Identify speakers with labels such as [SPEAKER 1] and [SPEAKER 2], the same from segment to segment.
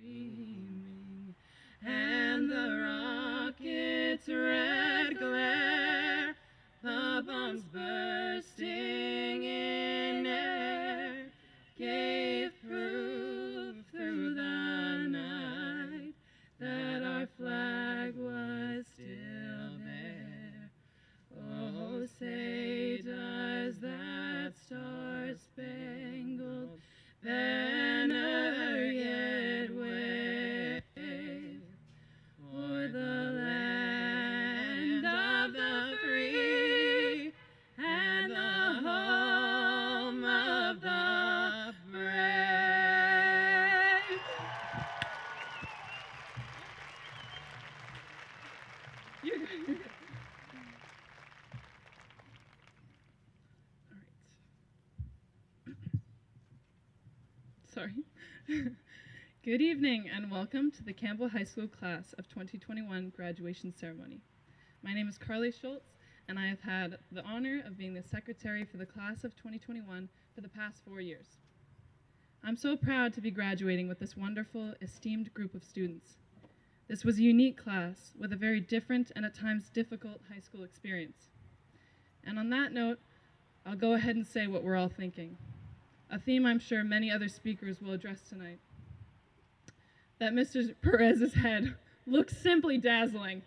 [SPEAKER 1] streaming, and the rocket's red glare, the bombs bursting in air, gave proof through the night that our flag was still there. Oh, say does that star-spangled banner yet wave o'er the land of the free and the home of the brave? You're good. Sorry. Good evening and welcome to the Campbell High School class of 2021 graduation ceremony. My name is Carly Schultz and I have had the honor of being the secretary for the class of 2021 for the past 4 years. I'm so proud to be graduating with this wonderful, esteemed group of students. This was a unique class with a very different and at times difficult high school experience. And on that note, I'll go ahead and say what we're all thinking. A theme I'm sure many other speakers will address tonight. That Mr. Perez's head looks simply dazzling.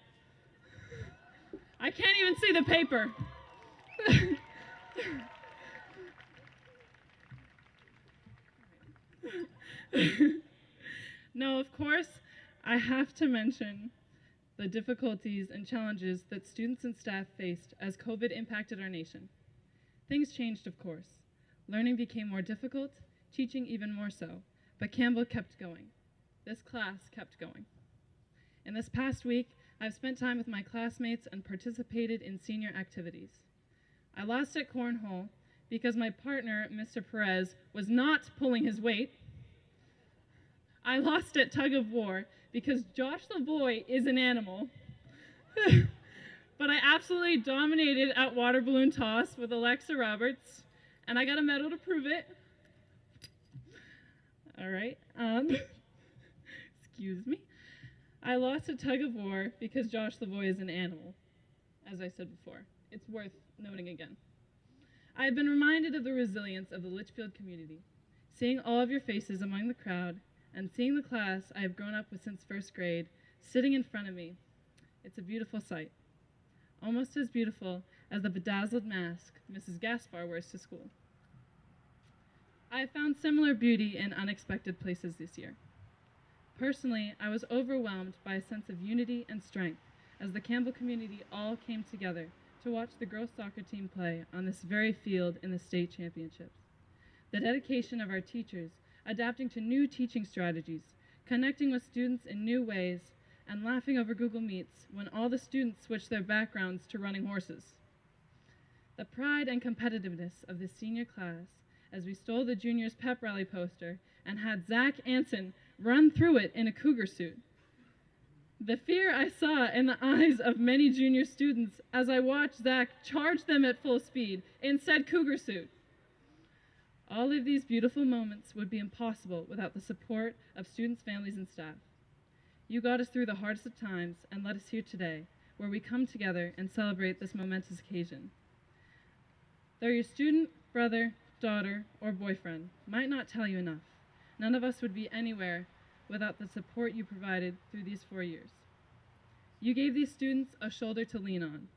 [SPEAKER 1] I can't even see the paper. No, of course, I have to mention the difficulties and challenges that students and staff faced as COVID impacted our nation. Things changed, of course. Learning became more difficult, teaching even more so, but Campbell kept going. This class kept going. In this past week, I've spent time with my classmates and participated in senior activities. I lost at cornhole because my partner, Mr. Perez, was not pulling his weight. I lost at tug of war because Josh the boy is an animal. But I absolutely dominated at water balloon toss with Alexa Roberts. And I got a medal to prove it. All right. Excuse me. I lost a tug of war because Josh the boy is an animal, as I said before. It's worth noting again. I have been reminded of the resilience of the Litchfield community, seeing all of your faces among the crowd and seeing the class I have grown up with since first grade sitting in front of me. It's a beautiful sight, almost as beautiful as the bedazzled mask Mrs. Gaspar wears to school. I have found similar beauty in unexpected places this year. Personally, I was overwhelmed by a sense of unity and strength as the Campbell community all came together to watch the girls' soccer team play on this very field in the state championships. The dedication of our teachers, adapting to new teaching strategies, connecting with students in new ways, and laughing over Google Meets when all the students switched their backgrounds to running horses. The pride and competitiveness of this senior class as we stole the juniors' pep rally poster and had Zach Anson run through it in a cougar suit. The fear I saw in the eyes of many junior students as I watched Zach charge them at full speed in said cougar suit. All of these beautiful moments would be impossible without the support of students, families, and staff. You got us through the hardest of times and led us here today, where we come together and celebrate this momentous occasion. Though your student, brother, daughter, or boyfriend might not tell you enough, none of us would be anywhere without the support you provided through these 4 years. You gave these students a shoulder to lean on,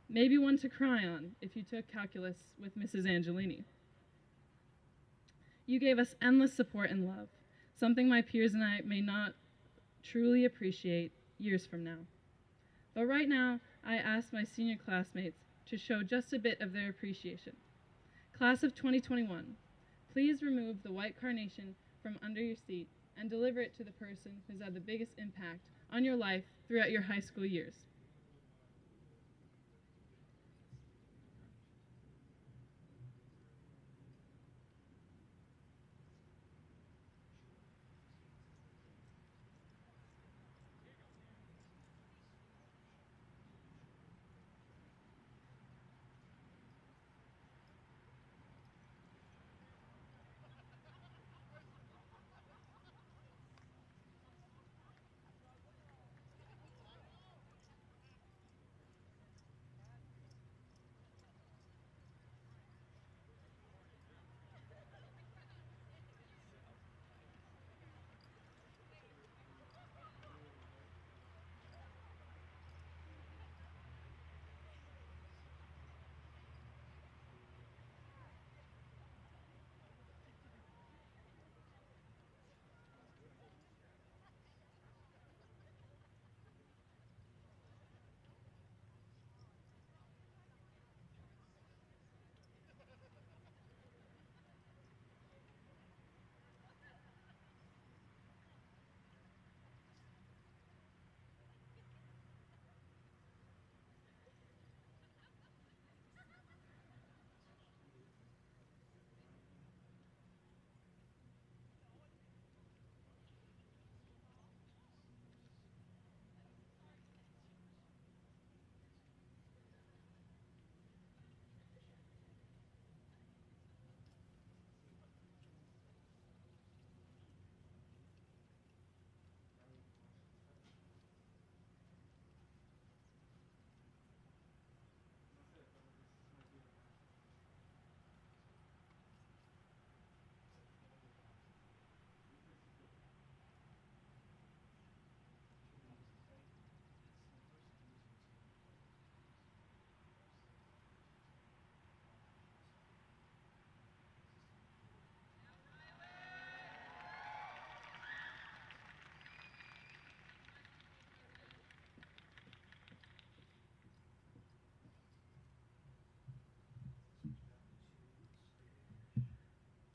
[SPEAKER 1] maybe one to cry on if you took calculus with Mrs. Angelini. You gave us endless support and love, something my peers and I may not truly appreciate years from now. But right now, I ask my senior classmates to show just a bit of their appreciation. Class of 2021, please remove the white carnation from under your seat and deliver it to the person who's had the biggest impact on your life throughout your high school years.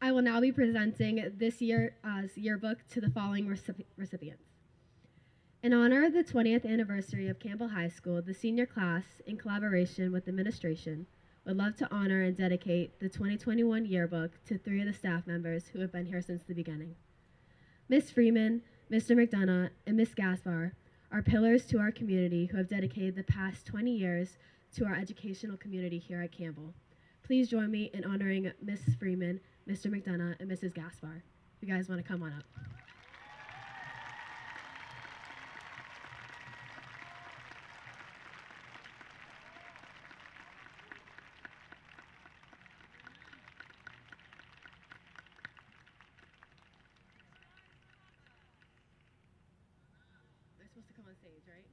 [SPEAKER 2] I will now be presenting this year's yearbook to the following recipients. In honor of the 20th anniversary of Campbell High School, the senior class, in collaboration with administration, would love to honor and dedicate the 2021 yearbook to 3 of the staff members who have been here since the beginning. Ms. Freeman, Mr. McDonough, and Ms. Gaspar are pillars to our community who have dedicated the past 20 years to our educational community here at Campbell. Please join me in honoring Ms. Freeman, Mr. McDonough, and Mrs. Gaspar. If you guys want to come on up. They're supposed to come on stage, right?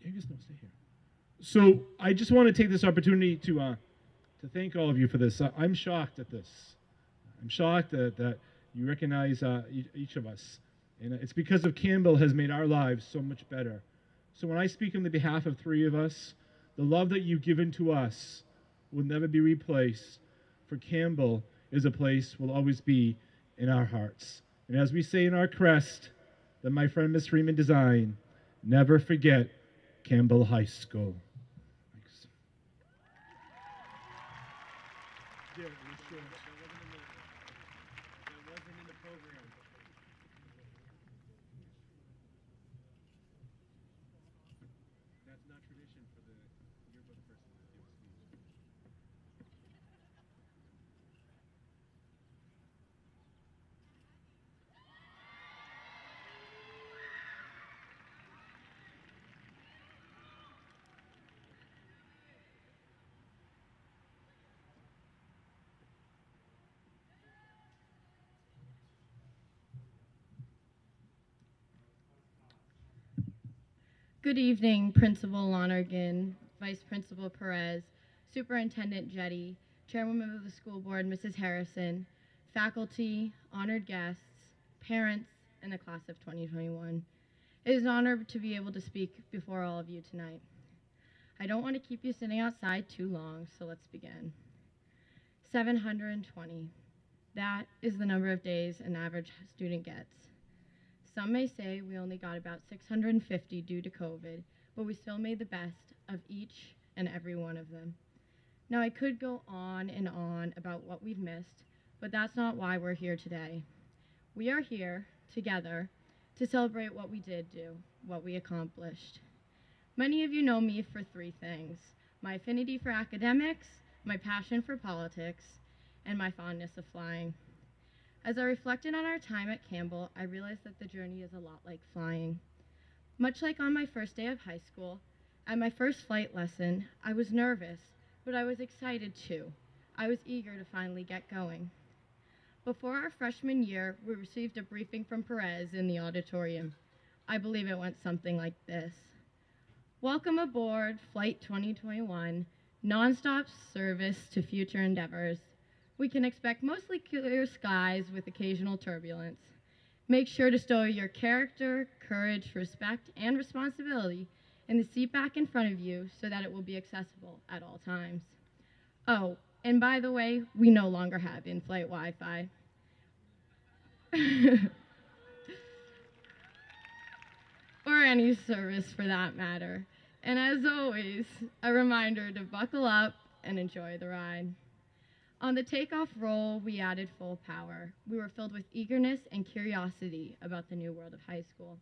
[SPEAKER 3] You just don't stay here. So I just want to take this opportunity to thank all of you for this. I'm shocked at this. I'm shocked that you recognize each of us. And it's because of Campbell has made our lives so much better. So when I speak on the behalf of 3 of us, the love that you've given to us will never be replaced. For Campbell is a place will always be in our hearts. And as we say in our crest that my friend Miss Freeman designed, never forget Campbell High School. Thanks. Yeah, sure. That wasn't in the program. That's not tradition for the yearbook person to give a speech.
[SPEAKER 4] Good evening, Principal Lonergan, Vice Principal Perez, Superintendent Jetty, Chairwoman of the School Board, Mrs. Harrison, faculty, honored guests, parents, and the class of 2021. It is an honor to be able to speak before all of you tonight. I don't want to keep you sitting outside too long, so let's begin. 720. That is the number of days an average student gets. Some may say we only got about 650 due to COVID, but we still made the best of each and every one of them. Now, I could go on and on about what we've missed, but that's not why we're here today. We are here together to celebrate what we did do, what we accomplished. Many of you know me for 3 things: my affinity for academics, my passion for politics, and my fondness of flying. As I reflected on our time at Campbell, I realized that the journey is a lot like flying. Much like on my first day of high school, at my first flight lesson, I was nervous, but I was excited too. I was eager to finally get going. Before our freshman year, we received a briefing from Perez in the auditorium. I believe it went something like this: welcome aboard Flight 2021, nonstop service to future endeavors. We can expect mostly clear skies with occasional turbulence. Make sure to stow your character, courage, respect, and responsibility in the seat back in front of you so that it will be accessible at all times. Oh, and by the way, we no longer have in-flight Wi-Fi. Or any service for that matter. And as always, a reminder to buckle up and enjoy the ride. On the takeoff roll, we added full power. We were filled with eagerness and curiosity about the new world of high school.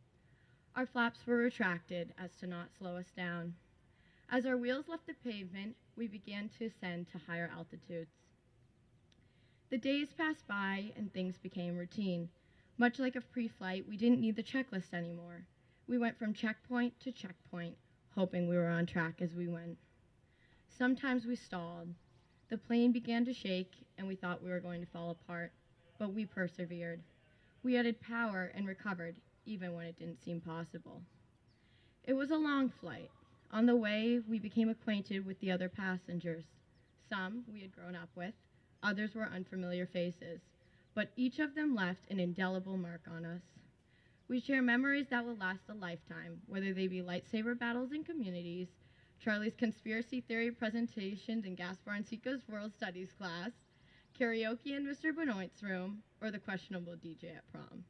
[SPEAKER 4] Our flaps were retracted as to not slow us down. As our wheels left the pavement, we began to ascend to higher altitudes. The days passed by and things became routine. Much like a pre-flight, we didn't need the checklist anymore. We went from checkpoint to checkpoint, hoping we were on track as we went. sometimes we stalled. The plane began to shake, and we thought we were going to fall apart, but we persevered. We added power and recovered, even when it didn't seem possible. It was a long flight. On the way, we became acquainted with the other passengers. Some we had grown up with, others were unfamiliar faces, but each of them left an indelible mark on us. We share memories that will last a lifetime, whether they be lightsaber battles in communities, Charlie's conspiracy theory presentations in Gaspar and Seco's World Studies class, karaoke in Mr. Benoit's room, or the questionable DJ at prom.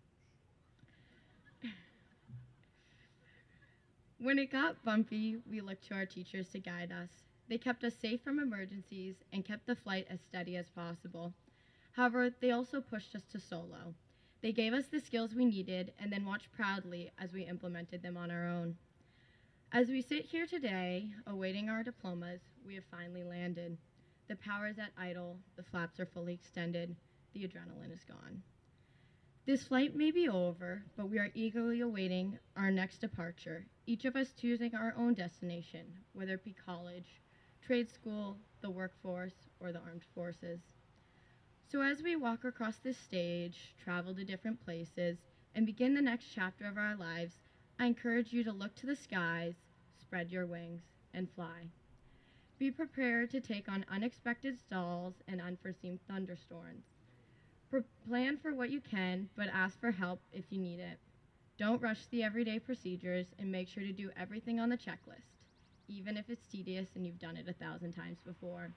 [SPEAKER 4] When it got bumpy, we looked to our teachers to guide us. They kept us safe from emergencies and kept the flight as steady as possible. However, they also pushed us to solo. They gave us the skills we needed and then watched proudly as we implemented them on our own. As we sit here today, awaiting our diplomas, we have finally landed. The power is at idle, the flaps are fully extended, the adrenaline is gone. This flight may be over, but we are eagerly awaiting our next departure, each of us choosing our own destination, whether it be college, trade school, the workforce, or the armed forces. So as we walk across this stage, travel to different places, and begin the next chapter of our lives, I encourage you to look to the skies, spread your wings, and fly. Be prepared to take on unexpected stalls and unforeseen thunderstorms. Plan for what you can, but ask for help if you need it. Don't rush the everyday procedures, and make sure to do everything on the checklist, even if it's tedious and you've done it 1,000 times before.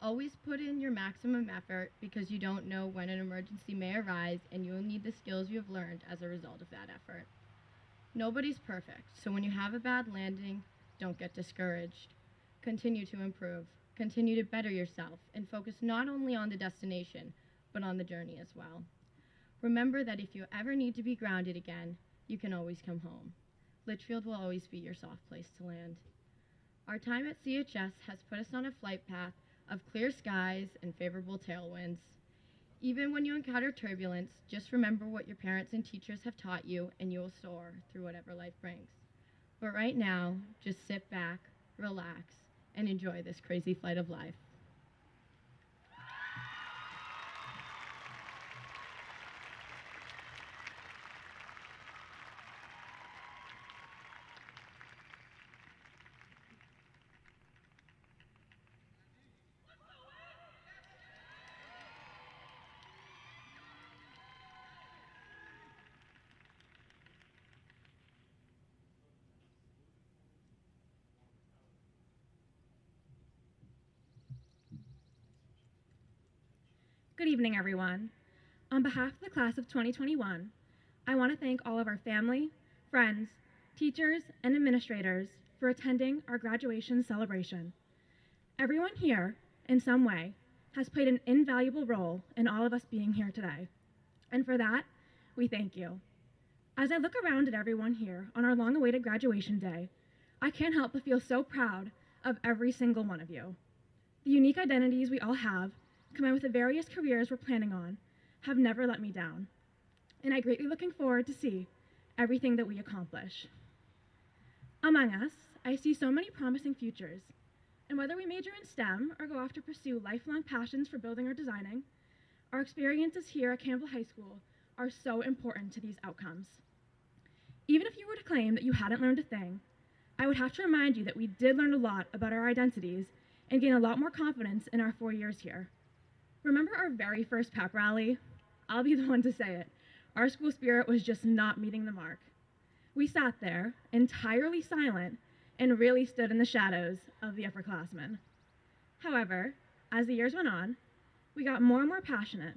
[SPEAKER 4] Always put in your maximum effort, because you don't know when an emergency may arise, and you will need the skills you have learned as a result of that effort. Nobody's perfect, so when you have a bad landing, don't get discouraged. Continue to improve, continue to better yourself, and focus not only on the destination, but on the journey as well. Remember that if you ever need to be grounded again, you can always come home. Litchfield will always be your soft place to land. Our time at CHS has put us on a flight path of clear skies and favorable tailwinds. Even when you encounter turbulence, just remember what your parents and teachers have taught you, and you will soar through whatever life brings. But right now, just sit back, relax, and enjoy this crazy flight of life.
[SPEAKER 5] Good evening, everyone. On behalf of the class of 2021, I want to thank all of our family, friends, teachers, and administrators for attending our graduation celebration. Everyone here, in some way, has played an invaluable role in all of us being here today. And for that, we thank you. As I look around at everyone here on our long-awaited graduation day, I can't help but feel so proud of every single one of you. The unique identities we all have, combined with the various careers we're planning on, have never let me down. And I'm greatly looking forward to see everything that we accomplish. Among us, I see so many promising futures. And whether we major in STEM or go off to pursue lifelong passions for building or designing, our experiences here at Campbell High School are so important to these outcomes. Even if you were to claim that you hadn't learned a thing, I would have to remind you that we did learn a lot about our identities and gain a lot more confidence in our 4 years here. Remember our very first pep rally? I'll be the one to say it. Our school spirit was just not meeting the mark. We sat there, entirely silent, and really stood in the shadows of the upperclassmen. However, as the years went on, we got more and more passionate,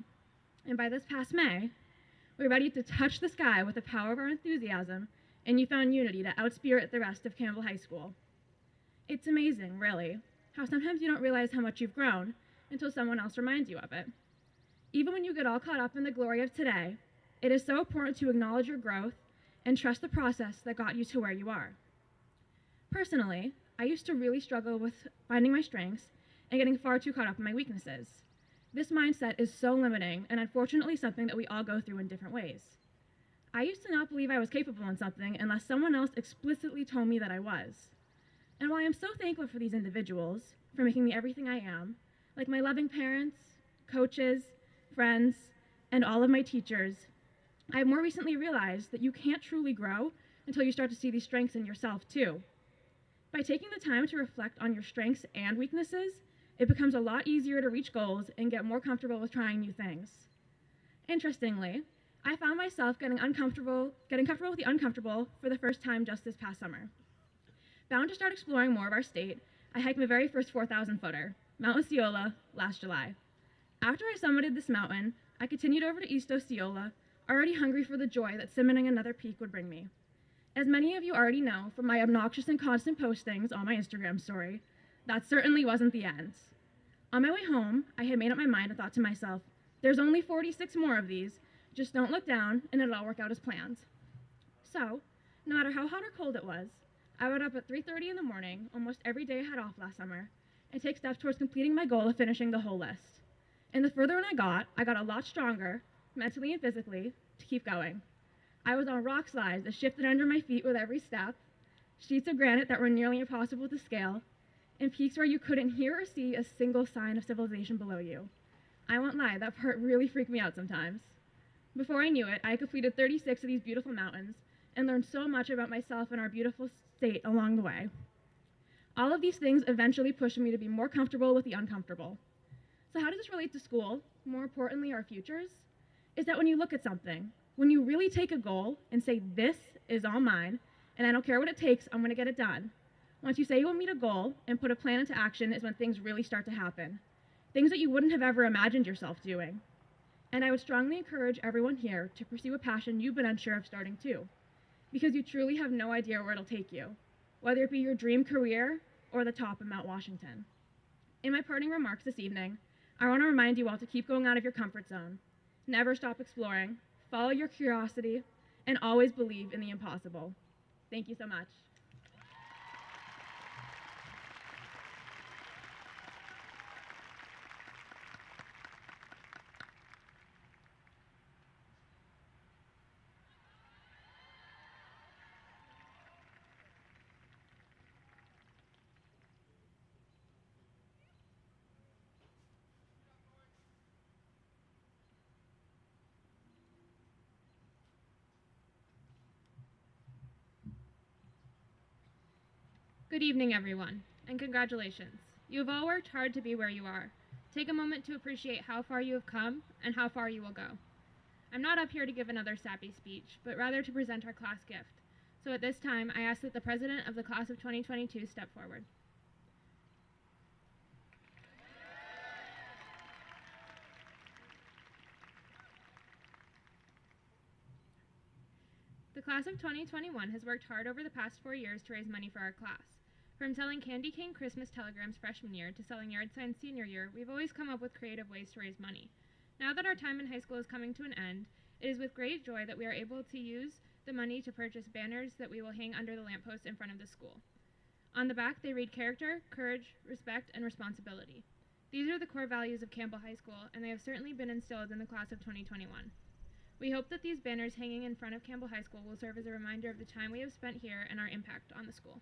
[SPEAKER 5] and by this past May, we were ready to touch the sky with the power of our enthusiasm, and you found unity to outspirit the rest of Campbell High School. It's amazing, really, how sometimes you don't realize how much you've grown until someone else reminds you of it. Even when you get all caught up in the glory of today, it is so important to acknowledge your growth and trust the process that got you to where you are. Personally, I used to really struggle with finding my strengths and getting far too caught up in my weaknesses. This mindset is so limiting and unfortunately something that we all go through in different ways. I used to not believe I was capable in something unless someone else explicitly told me that I was. And while I'm so thankful for these individuals for making me everything I am, like my loving parents, coaches, friends, and all of my teachers, I have more recently realized that you can't truly grow until you start to see these strengths in yourself too. By taking the time to reflect on your strengths and weaknesses, it becomes a lot easier to reach goals and get more comfortable with trying new things. Interestingly, I found myself getting comfortable with the uncomfortable for the first time just this past summer. Bound to start exploring more of our state, I hiked my very first 4,000 footer, Mount Osceola, last July. After I summited this mountain, I continued over to East Osceola, already hungry for the joy that summiting another peak would bring me. As many of you already know from my obnoxious and constant postings on my Instagram story, that certainly wasn't the end. On my way home, I had made up my mind and thought to myself, there's only 46 more of these, just don't look down and it'll all work out as planned. So, no matter how hot or cold it was, I would up at 3:30 in the morning, almost every day I had off last summer, and take steps towards completing my goal of finishing the whole list. And the further in I got a lot stronger, mentally and physically, to keep going. I was on rock slides that shifted under my feet with every step, sheets of granite that were nearly impossible to scale, and peaks where you couldn't hear or see a single sign of civilization below you. I won't lie, that part really freaked me out sometimes. Before I knew it, I completed 36 of these beautiful mountains and learned so much about myself and our beautiful state along the way. All of these things eventually pushed me to be more comfortable with the uncomfortable. So how does this relate to school? More importantly, our futures? Is that when you look at something, when you really take a goal and say, this is all mine, and I don't care what it takes, I'm gonna get it done. Once you say you will meet a goal and put a plan into action is when things really start to happen. Things that you wouldn't have ever imagined yourself doing. And I would strongly encourage everyone here to pursue a passion you've been unsure of starting too, because you truly have no idea where it'll take you, whether it be your dream career or the top of Mount Washington. In my parting remarks this evening, I want to remind you all to keep going out of your comfort zone, never stop exploring, follow your curiosity, and always believe in the impossible. Thank you so much.
[SPEAKER 6] Good evening, everyone, and congratulations. You have all worked hard to be where you are. Take a moment to appreciate how far you have come and how far you will go. I'm not up here to give another sappy speech, but rather to present our class gift. So at this time, I ask that the president of the class of 2022 step forward. The class of 2021 has worked hard over the past 4 years to raise money for our class. From selling candy cane Christmas telegrams freshman year to selling yard signs senior year, we've always come up with creative ways to raise money. Now that our time in high school is coming to an end, it is with great joy that we are able to use the money to purchase banners that we will hang under the lampposts in front of the school. On the back, they read character, courage, respect, and responsibility. These are the core values of Campbell High School, and they have certainly been instilled in the class of 2021. We hope that these banners hanging in front of Campbell High School will serve as a reminder of the time we have spent here and our impact on the school.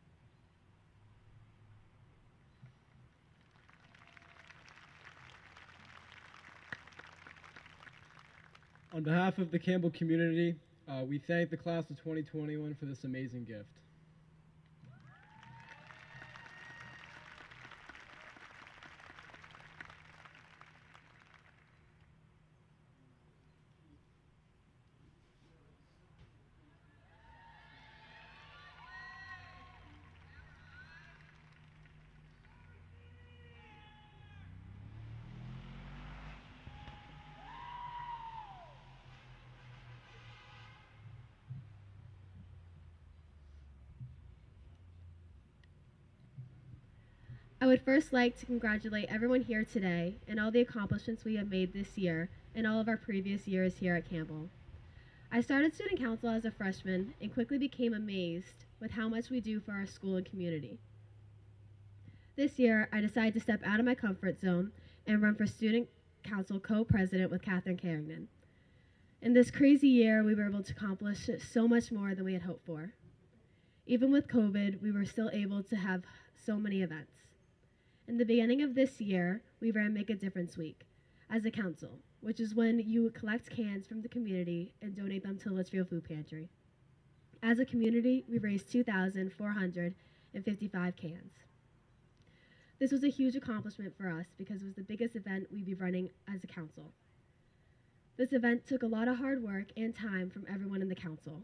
[SPEAKER 7] On behalf of the Campbell community, we thank the class of 2021 for this amazing gift.
[SPEAKER 2] I would first like to congratulate everyone here today and all the accomplishments we have made this year and all of our previous years here at Campbell. I started student council as a freshman and quickly became amazed with how much we do for our school and community. This year, I decided to step out of my comfort zone and run for student council co-president with Catherine Carrington. In this crazy year, we were able to accomplish so much more than we had hoped for. Even with COVID, we were still able to have so many events. In the beginning of this year, we ran Make a Difference Week as a council, which is when you collect cans from the community and donate them to the Litchfield Food Pantry. As a community, we raised 2,455 cans. This was a huge accomplishment for us because it was the biggest event we'd be running as a council. This event took a lot of hard work and time from everyone in the council.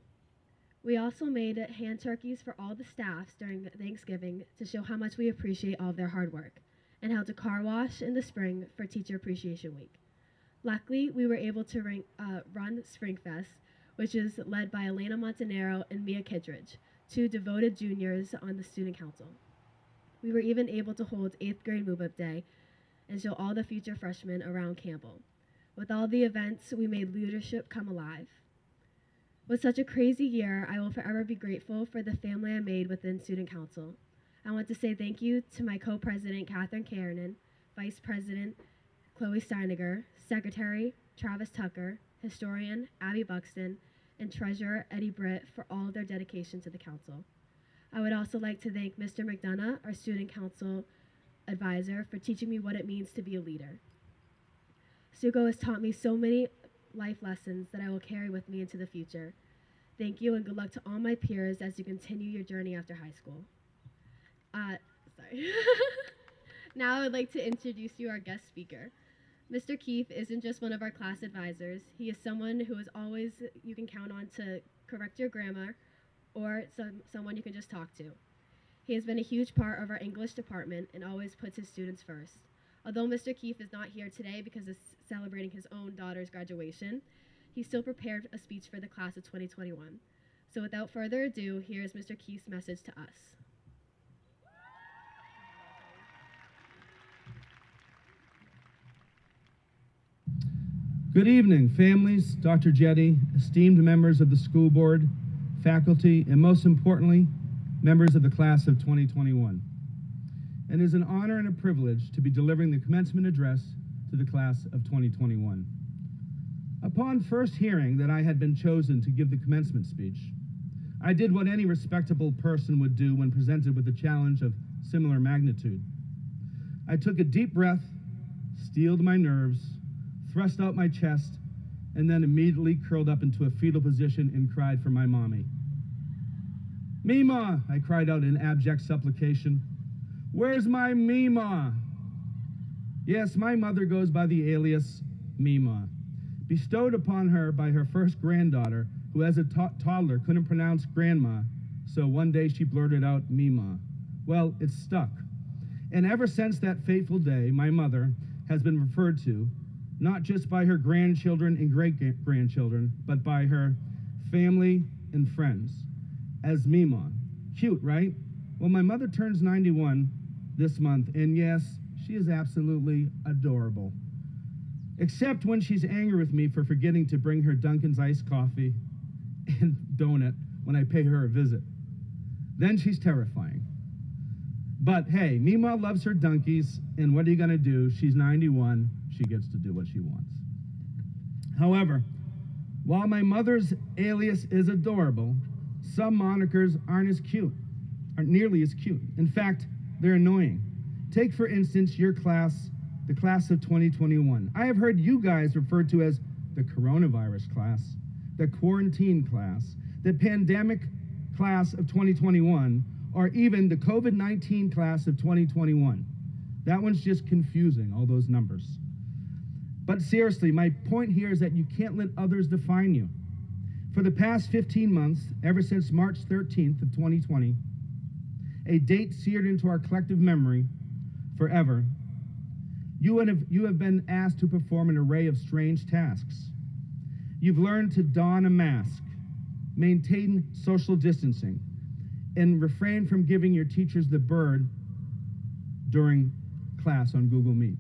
[SPEAKER 2] We also made hand turkeys for all the staffs during Thanksgiving to show how much we appreciate all of their hard work, and held a car wash in the spring for Teacher Appreciation Week. Luckily, we were able to run Springfest, which is led by Elena Montanero and Mia Kittredge, two devoted juniors on the student council. We were even able to hold 8th grade move-up day and show all the future freshmen around Campbell. With all the events, we made leadership come alive. With such a crazy year, I will forever be grateful for the family I made within Student Council. I want to say thank you to my co-president, Catherine Kiernan, Vice President, Chloe Steiniger, Secretary, Travis Tucker, Historian, Abby Buxton, and Treasurer, Eddie Britt, for all of their dedication to the Council. I would also like to thank Mr. McDonough, our Student Council advisor, for teaching me what it means to be a leader. Sugo has taught me so many life lessons that I will carry with me into the future. Thank you and good luck to all my peers as you continue your journey after high school. Now I would like to introduce you our guest speaker. Mr. Keefe isn't just one of our class advisors. He is someone who is always you can count on to correct your grammar, or someone you can just talk to. He has been a huge part of our English department and always puts his students first. Although Mr. Keefe is not here today because of celebrating his own daughter's graduation, he still prepared a speech for the class of 2021. So without further ado, here is Mr. Keefe's message to us.
[SPEAKER 8] Good evening, families, Dr. Jetty, esteemed members of the school board, faculty, and most importantly, members of the class of 2021. It is an honor and a privilege to be delivering the commencement address to the class of 2021. Upon first hearing that I had been chosen to give the commencement speech, I did what any respectable person would do when presented with a challenge of similar magnitude. I took a deep breath, steeled my nerves, thrust out my chest, and then immediately curled up into a fetal position and cried for my mommy. "Mima!" I cried out in abject supplication. "Where's my Mima?" Yes, my mother goes by the alias Mima, bestowed upon her by her first granddaughter, who as a toddler couldn't pronounce grandma, so one day she blurted out Mima. Well, it's stuck. And ever since that fateful day, my mother has been referred to, not just by her grandchildren and great-grandchildren, but by her family and friends, as Mima. Cute, right? Well, my mother turns 91 this month, and yes, she is absolutely adorable. Except when she's angry with me for forgetting to bring her Dunkin's iced coffee and donut when I pay her a visit. Then she's terrifying. But hey, Mima loves her Dunkies, and what are you gonna do? She's 91, she gets to do what she wants. However, while my mother's alias is adorable, some monikers aren't nearly as cute. In fact, they're annoying. Take, for instance, your class, the class of 2021. I have heard you guys referred to as the coronavirus class, the quarantine class, the pandemic class of 2021, or even the COVID-19 class of 2021. That one's just confusing, all those numbers. But seriously, my point here is that you can't let others define you. For the past 15 months, ever since March 13th of 2020, a date seared into our collective memory forever, you have been asked to perform an array of strange tasks. You've learned to don a mask, maintain social distancing, and refrain from giving your teachers the bird during class on Google Meet.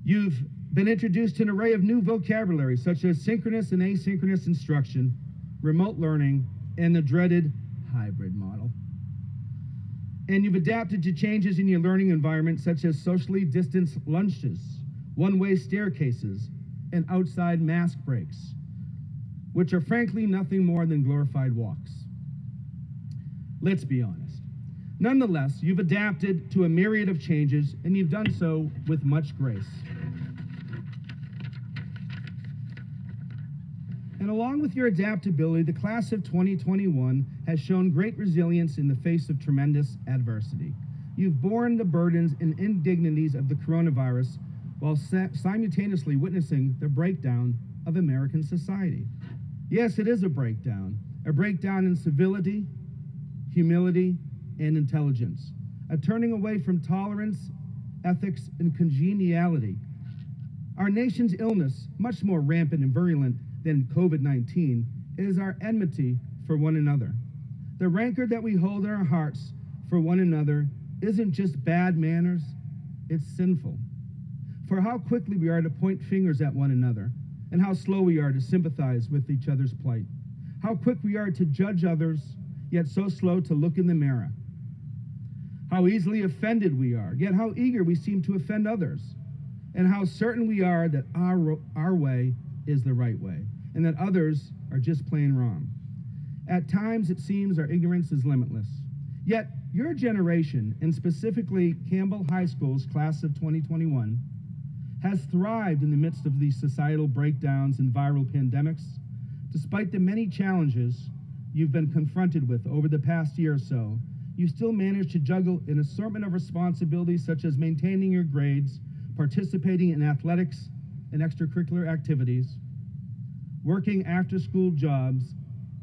[SPEAKER 8] You've been introduced to an array of new vocabulary, such as synchronous and asynchronous instruction, remote learning, and the dreaded hybrid model. And you've adapted to changes in your learning environment, such as socially distanced lunches, one-way staircases, and outside mask breaks, which are frankly nothing more than glorified walks. Let's be honest. Nonetheless, you've adapted to a myriad of changes, and you've done so with much grace. And along with your adaptability, the class of 2021 has shown great resilience in the face of tremendous adversity. You've borne the burdens and indignities of the coronavirus while simultaneously witnessing the breakdown of American society. Yes, it is a breakdown in civility, humility, and intelligence, a turning away from tolerance, ethics, and congeniality. Our nation's illness, much more rampant and virulent than COVID-19, is our enmity for one another. The rancor that we hold in our hearts for one another isn't just bad manners, it's sinful. For how quickly we are to point fingers at one another, and how slow we are to sympathize with each other's plight. How quick we are to judge others, yet so slow to look in the mirror. How easily offended we are, yet how eager we seem to offend others. And how certain we are that our way is the right way, and that others are just plain wrong. At times it seems our ignorance is limitless. Yet your generation, and specifically Campbell High School's class of 2021, has thrived in the midst of these societal breakdowns and viral pandemics. Despite the many challenges you've been confronted with over the past year or so, you still managed to juggle an assortment of responsibilities such as maintaining your grades, participating in athletics and extracurricular activities, working after-school jobs,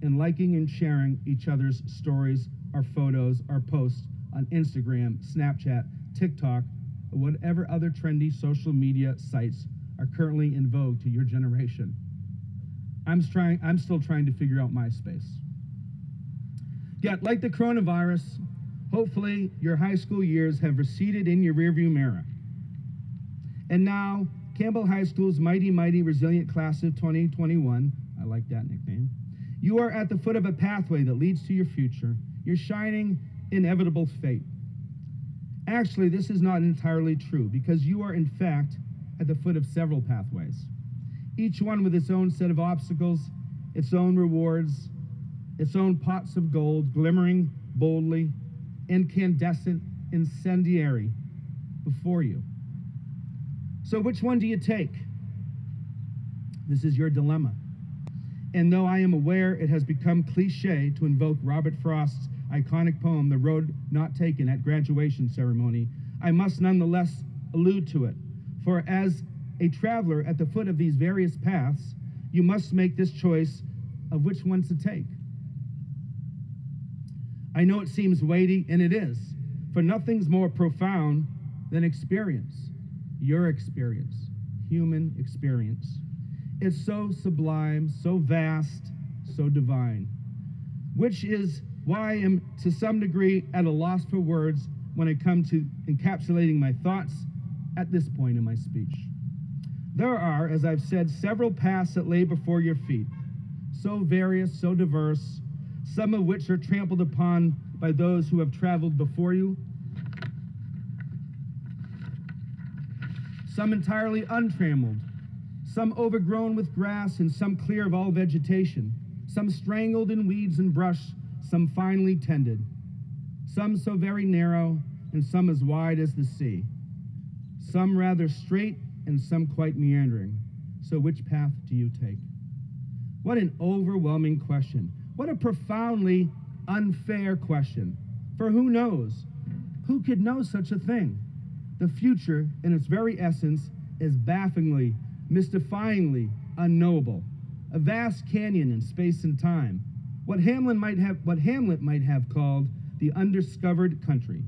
[SPEAKER 8] and liking and sharing each other's stories or photos or posts on Instagram, Snapchat, TikTok, or whatever other trendy social media sites are currently in vogue to your generation. I'm still trying to figure out MySpace. Yet, like the coronavirus, hopefully your high school years have receded in your rearview mirror. And now, Campbell High School's mighty, resilient class of 2021, I like that nickname, you are at the foot of a pathway that leads to your future, your shining, inevitable fate. Actually, this is not entirely true, because you are, in fact, at the foot of several pathways, each one with its own set of obstacles, its own rewards, its own pots of gold, glimmering boldly, incandescent, incendiary before you. So which one do you take? This is your dilemma. And though I am aware it has become cliche to invoke Robert Frost's iconic poem, The Road Not Taken at Graduation Ceremony, I must nonetheless allude to it. For as a traveler at the foot of these various paths, you must make this choice of which one to take. I know it seems weighty, and it is, for nothing's more profound than experience. Your experience, human experience. It's so sublime, so vast, so divine, which is why I am to some degree at a loss for words when I come to encapsulating my thoughts at this point in my speech. There are, as I've said, several paths that lay before your feet, so various, so diverse, some of which are trampled upon by those who have traveled before you, some entirely untrammeled, some overgrown with grass and some clear of all vegetation, some strangled in weeds and brush, some finely tended, some so very narrow and some as wide as the sea, some rather straight and some quite meandering. So which path do you take? What an overwhelming question. What a profoundly unfair question. For who knows? Who could know such a thing? The future, in its very essence, is bafflingly, mystifyingly unknowable. A vast canyon in space and time. What Hamlet might have called the undiscovered country.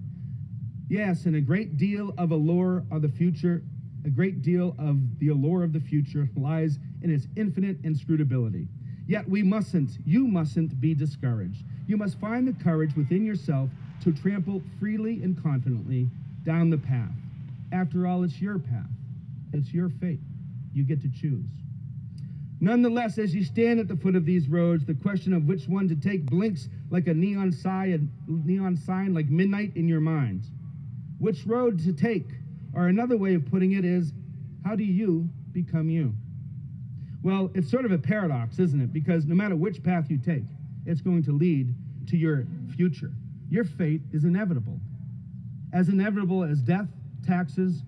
[SPEAKER 8] Yes, and a great deal of the allure of the future lies in its infinite inscrutability. Yet you mustn't be discouraged. You must find the courage within yourself to trample freely and confidently down the path. After all, it's your path. It's your fate. You get to choose. Nonetheless, as you stand at the foot of these roads, the question of which one to take blinks like a neon sign like midnight in your mind. Which road to take, or another way of putting it is, how do you become you? Well, it's sort of a paradox, isn't it? Because no matter which path you take, it's going to lead to your future. Your fate is inevitable as death, taxes,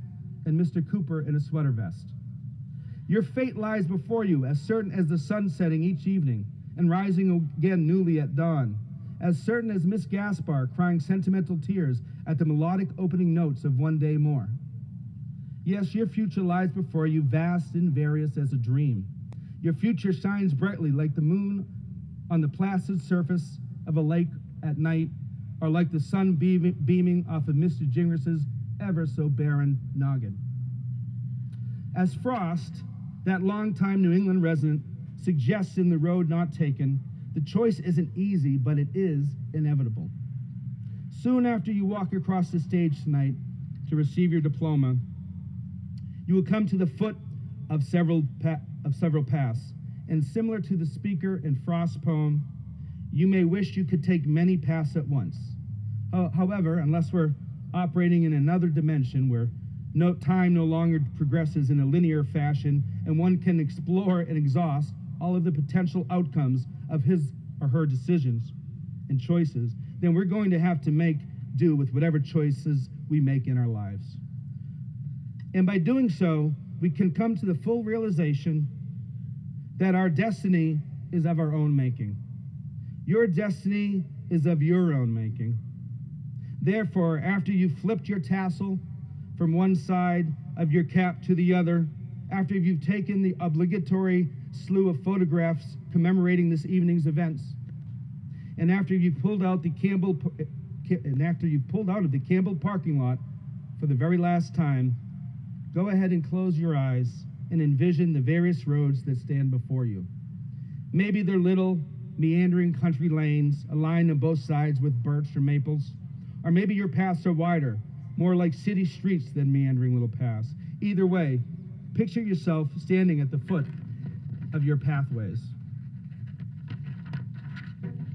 [SPEAKER 8] and Mr. Cooper in a sweater vest. Your fate lies before you, as certain as the sun setting each evening and rising again newly at dawn, as certain as Miss Gaspar crying sentimental tears at the melodic opening notes of One Day More. Yes, your future lies before you, vast and various as a dream. Your future shines brightly like the moon on the placid surface of a lake at night, or like the sun beaming off of Mr. Gingriss's ever so barren noggin. As Frost, that longtime New England resident, suggests in The Road Not Taken, the choice isn't easy, but it is inevitable. Soon after you walk across the stage tonight to receive your diploma, you will come to the foot of several paths, and similar to the speaker in Frost's poem, you may wish you could take many paths at once. However, unless we're operating in another dimension where time no longer progresses in a linear fashion and one can explore and exhaust all of the potential outcomes of his or her decisions and choices, then we're going to have to make do with whatever choices we make in our lives. And by doing so, we can come to the full realization that our destiny is of our own making. Your destiny is of your own making. Therefore, after you've flipped your tassel from one side of your cap to the other, after you've taken the obligatory slew of photographs commemorating this evening's events, and after you've pulled out of the Campbell parking lot for the very last time, go ahead and close your eyes and envision the various roads that stand before you. Maybe they're little, meandering country lanes, aligned on both sides with birch or maples. Or maybe your paths are wider, more like city streets than meandering little paths. Either way, picture yourself standing at the foot of your pathways,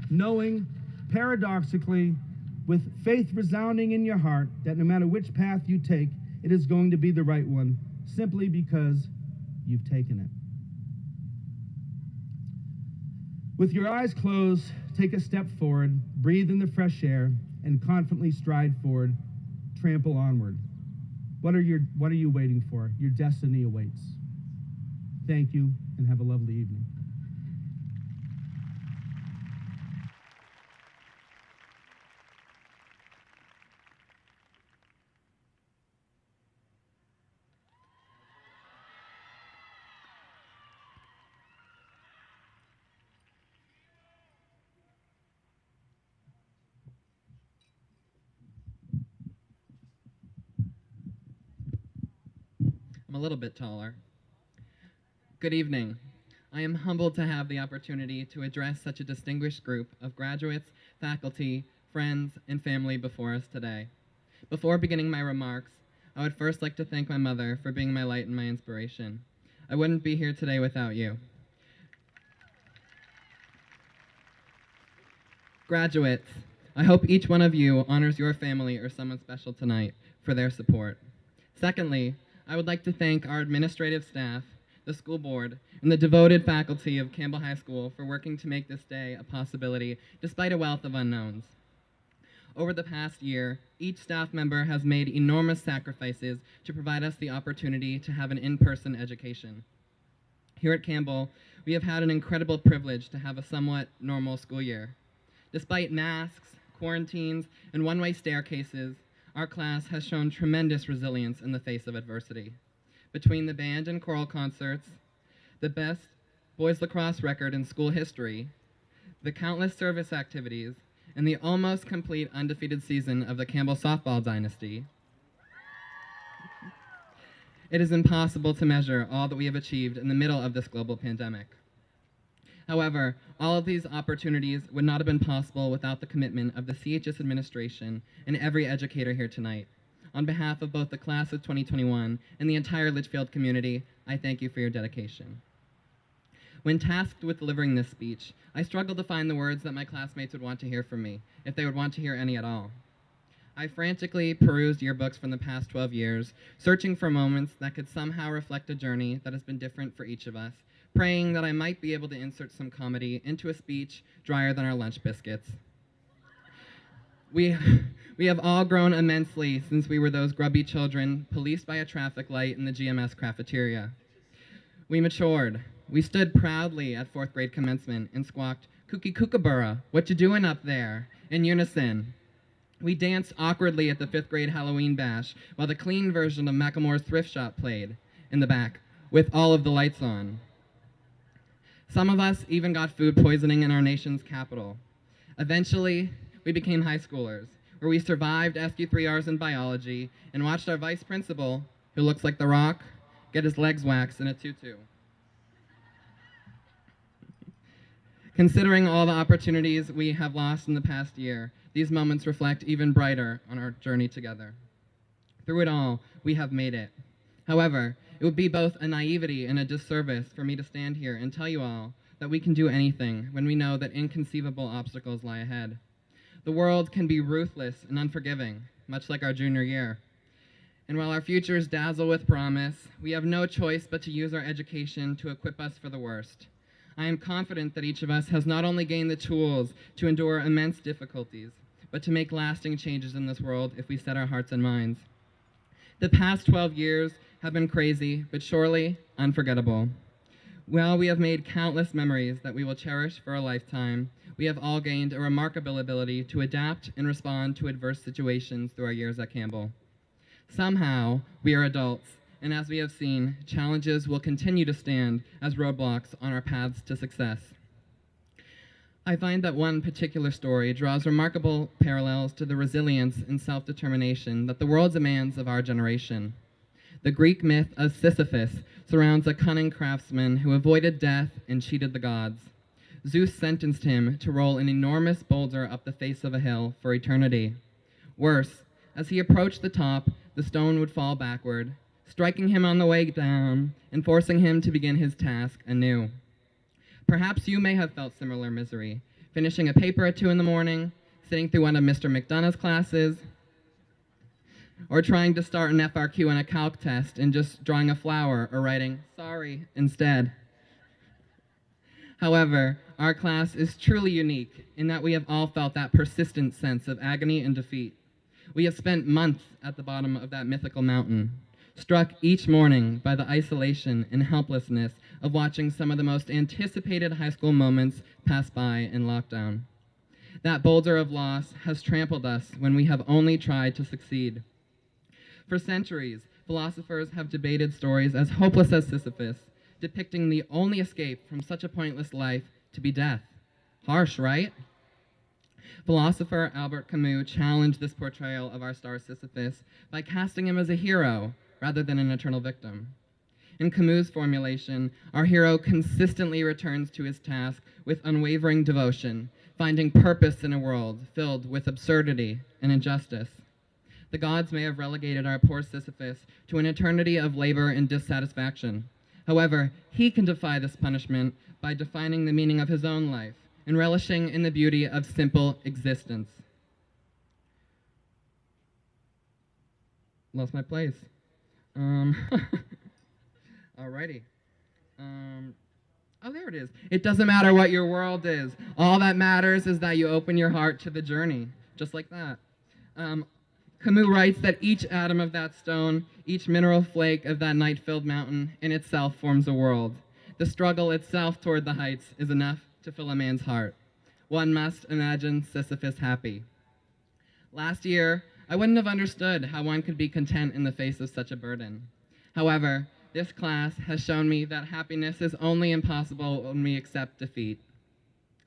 [SPEAKER 8] knowing, paradoxically, with faith resounding in your heart, that no matter which path you take, it is going to be the right one, simply because you've taken it. With your eyes closed, take a step forward, breathe in the fresh air, and confidently stride forward, trample onward. What are you waiting for? Your destiny awaits. Thank you, and have a lovely evening.
[SPEAKER 9] I'm a little bit taller. Good evening. I am humbled to have the opportunity to address such a distinguished group of graduates, faculty, friends, and family before us today. Before beginning my remarks, I would first like to thank my mother for being my light and my inspiration. I wouldn't be here today without you. Graduates, I hope each one of you honors your family or someone special tonight for their support. Secondly, I would like to thank our administrative staff, the school board, and the devoted faculty of Campbell High School for working to make this day a possibility despite a wealth of unknowns. Over the past year, each staff member has made enormous sacrifices to provide us the opportunity to have an in-person education. Here at Campbell, we have had an incredible privilege to have a somewhat normal school year. Despite masks, quarantines, and one-way staircases, our class has shown tremendous resilience in the face of adversity. Between the band and choral concerts, the best boys lacrosse record in school history, the countless service activities, and the almost complete undefeated season of the Campbell softball dynasty, it is impossible to measure all that we have achieved in the middle of this global pandemic. However, all of these opportunities would not have been possible without the commitment of the CHS administration and every educator here tonight. On behalf of both the class of 2021 and the entire Litchfield community, I thank you for your dedication. When tasked with delivering this speech, I struggled to find the words that my classmates would want to hear from me, if they would want to hear any at all. I frantically perused yearbooks from the past 12 years, searching for moments that could somehow reflect a journey that has been different for each of us, praying that I might be able to insert some comedy into a speech drier than our lunch biscuits. We, we have all grown immensely since we were those grubby children policed by a traffic light in the GMS cafeteria. We matured. We stood proudly at 4th grade commencement and squawked, "Cookie Kookaburra, what you doing up there?" in unison. We danced awkwardly at the 5th grade Halloween bash while the clean version of Macklemore's Thrift Shop played in the back with all of the lights on. Some of us even got food poisoning in our nation's capital. Eventually, we became high schoolers, where we survived SQ3Rs in biology and watched our vice principal, who looks like The Rock, get his legs waxed in a tutu. Considering all the opportunities we have lost in the past year, these moments reflect even brighter on our journey together. Through it all, we have made it. However, it would be both a naivety and a disservice for me to stand here and tell you all that we can do anything when we know that inconceivable obstacles lie ahead. The world can be ruthless and unforgiving, much like our junior year. And while our futures dazzle with promise, we have no choice but to use our education to equip us for the worst. I am confident that each of us has not only gained the tools to endure immense difficulties, but to make lasting changes in this world if we set our hearts and minds. The past 12 years have been crazy, but surely unforgettable. While we have made countless memories that we will cherish for a lifetime, we have all gained a remarkable ability to adapt and respond to adverse situations through our years at Campbell. Somehow, we are adults, and as we have seen, challenges will continue to stand as roadblocks on our paths to success. I find that one particular story draws remarkable parallels to the resilience and self-determination that the world demands of our generation. The Greek myth of Sisyphus surrounds a cunning craftsman who avoided death and cheated the gods. Zeus sentenced him to roll an enormous boulder up the face of a hill for eternity. Worse, as he approached the top, the stone would fall backward, striking him on the way down and forcing him to begin his task anew. Perhaps you may have felt similar misery, finishing a paper at 2 in the morning, sitting through one of Mr. McDonough's classes, or trying to start an FRQ on a calc test and just drawing a flower or writing "sorry" instead. However, our class is truly unique in that we have all felt that persistent sense of agony and defeat. We have spent months at the bottom of that mythical mountain, struck each morning by the isolation and helplessness of watching some of the most anticipated high school moments pass by in lockdown. That boulder of loss has trampled us when we have only tried to succeed. For centuries, philosophers have debated stories as hopeless as Sisyphus, depicting the only escape from such a pointless life to be death. Harsh, right? Philosopher Albert Camus challenged this portrayal of our star Sisyphus by casting him as a hero rather than an eternal victim. In Camus' formulation, our hero consistently returns to his task with unwavering devotion, finding purpose in a world filled with absurdity and injustice. The gods may have relegated our poor Sisyphus to an eternity of labor and dissatisfaction. However, he can defy this punishment by defining the meaning of his own life and relishing in the beauty of simple existence. Lost my place. Alrighty. Oh, there it is. It doesn't matter what your world is. All that matters is that you open your heart to the journey, just like that. Camus writes that each atom of that stone, each mineral flake of that night-filled mountain in itself forms a world. The struggle itself toward the heights is enough to fill a man's heart. One must imagine Sisyphus happy. Last year, I wouldn't have understood how one could be content in the face of such a burden. However, this class has shown me that happiness is only impossible when we accept defeat.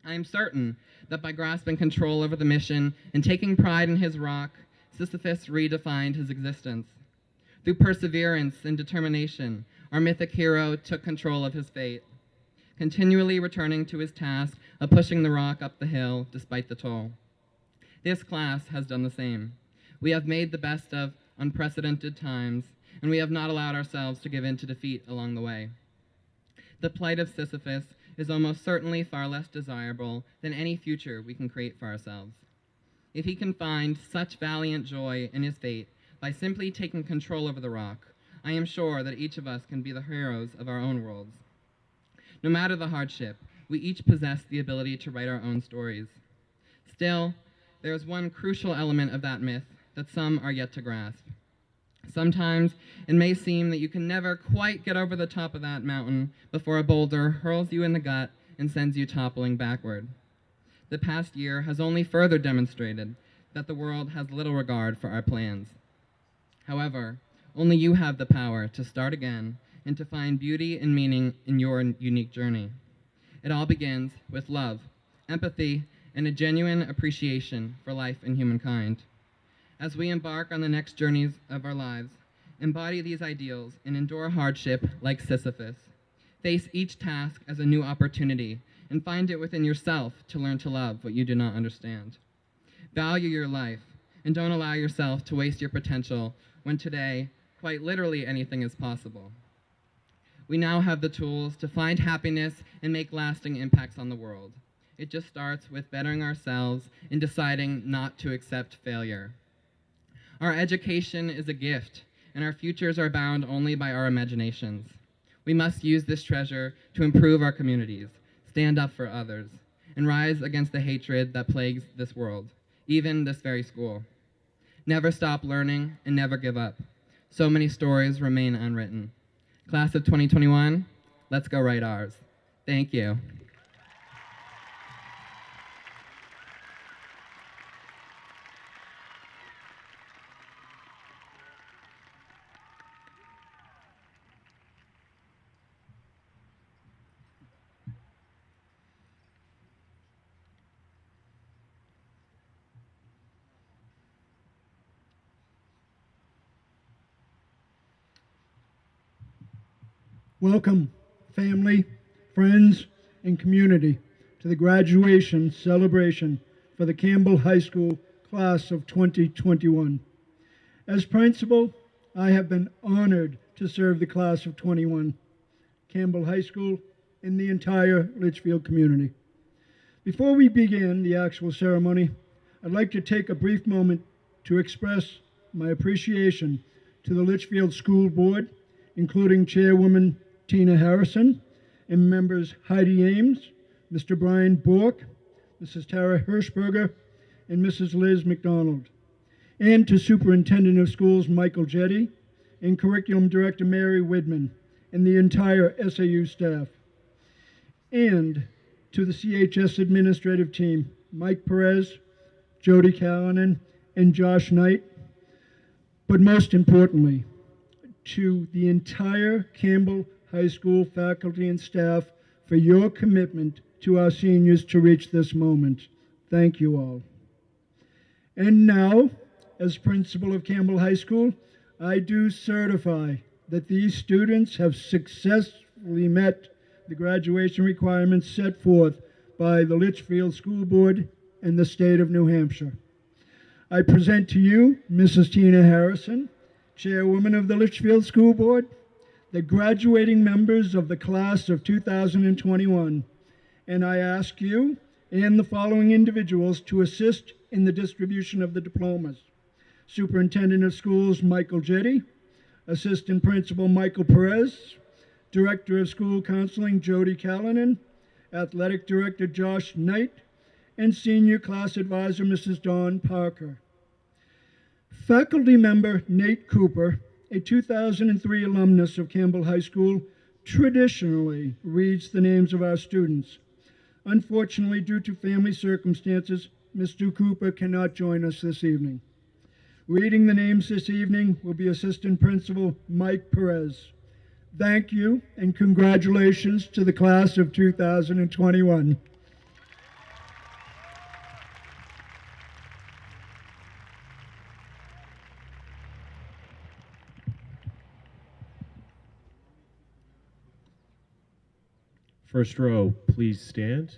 [SPEAKER 9] I am certain that by grasping control over the mission and taking pride in his rock, Sisyphus redefined his existence. Through perseverance and determination, our mythic hero took control of his fate, continually returning to his task of pushing the rock up the hill despite the toll. This class has done the same. We have made the best of unprecedented times, and we have not allowed ourselves to give in to defeat along the way. The plight of Sisyphus is almost certainly far less desirable than any future we can create for ourselves. If he can find such valiant joy in his fate by simply taking control over the rock, I am sure that each of us can be the heroes of our own worlds. No matter the hardship, we each possess the ability to write our own stories. Still, there is one crucial element of that myth that some are yet to grasp. Sometimes it may seem that you can never quite get over the top of that mountain before a boulder hurls you in the gut and sends you toppling backward. The past year has only further demonstrated that the world has little regard for our plans. However, only you have the power to start again and to find beauty and meaning in your unique journey. It all begins with love, empathy, and a genuine appreciation for life and humankind. As we embark on the next journeys of our lives, embody these ideals and endure hardship like Sisyphus. Face each task as a new opportunity and find it within yourself to learn to love what you do not understand. Value your life and don't allow yourself to waste your potential when today, quite literally, anything is possible. We now have the tools to find happiness and make lasting impacts on the world. It just starts with bettering ourselves and deciding not to accept failure. Our education is a gift, and our futures are bound only by our imaginations. We must use this treasure to improve our communities, stand up for others, and rise against the hatred that plagues this world, even this very school. Never stop learning and never give up. So many stories remain unwritten. Class of 2021, let's go write ours. Thank you.
[SPEAKER 10] Welcome, family, friends, and community, to the graduation celebration for the Campbell High School class of 2021. As principal, I have been honored to serve the class of 21, Campbell High School, and the entire Litchfield community. Before we begin the actual ceremony, I'd like to take a brief moment to express my appreciation to the Litchfield School Board, including Chairwoman Tina Harrison, and members Heidi Ames, Mr. Brian Bork, Mrs. Tara Hirschberger, and Mrs. Liz McDonald, and to Superintendent of Schools Michael Jetty, and Curriculum Director Mary Widman, and the entire SAU staff, and to the CHS administrative team, Mike Perez, Jody Callanan, and Josh Knight, but most importantly, to the entire Campbell High School faculty and staff for your commitment to our seniors to reach this moment. Thank you all. And now, as principal of Campbell High School, I do certify that these students have successfully met the graduation requirements set forth by the Litchfield School Board and the state of New Hampshire. I present to you Mrs. Tina Harrison, Chairwoman of the Litchfield School Board, the graduating members of the class of 2021, and I ask you and the following individuals to assist in the distribution of the diplomas. Superintendent of Schools Michael Jetty, Assistant Principal Michael Perez, Director of School Counseling Jody Callanan, Athletic Director Josh Knight, and Senior Class Advisor Mrs. Dawn Parker. Faculty member Nate Cooper, a 2003 alumnus of Campbell High School, traditionally reads the names of our students. Unfortunately, due to family circumstances, Mr. Cooper cannot join us this evening. Reading the names this evening will be Assistant Principal Mike Perez. Thank you and congratulations to the class of 2021.
[SPEAKER 11] First row, please stand.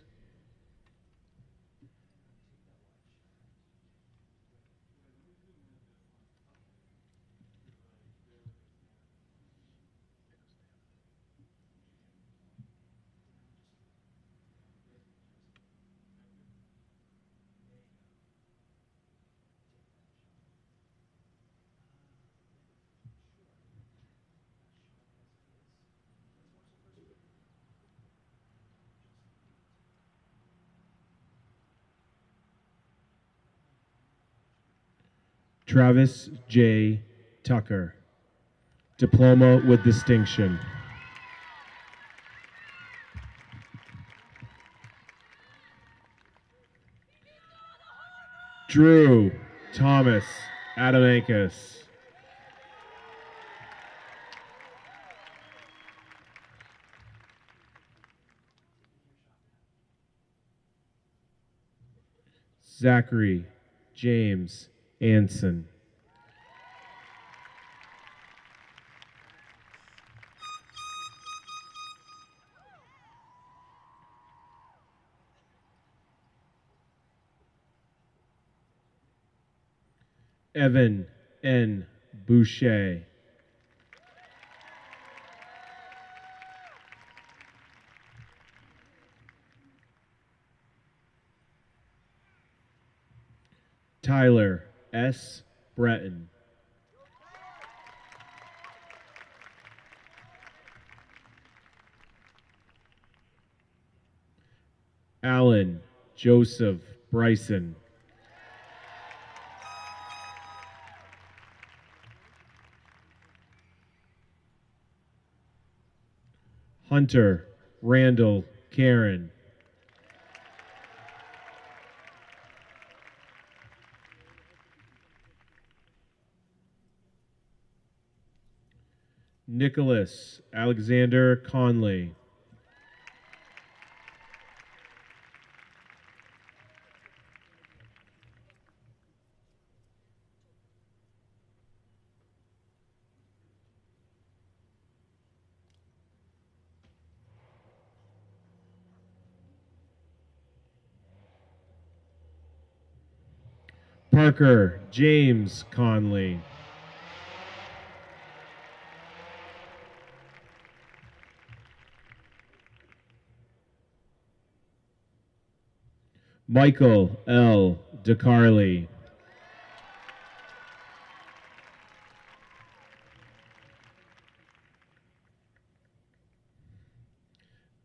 [SPEAKER 11] Travis J. Tucker, Diploma with Distinction. Drew Thomas Adamakis. Zachary James Anson. Evan N. Boucher. Tyler S. Breton. Alan Joseph Bryson. Hunter Randall Karen. Nicholas Alexander Conley. Parker James Conley. Michael L. DeCarly.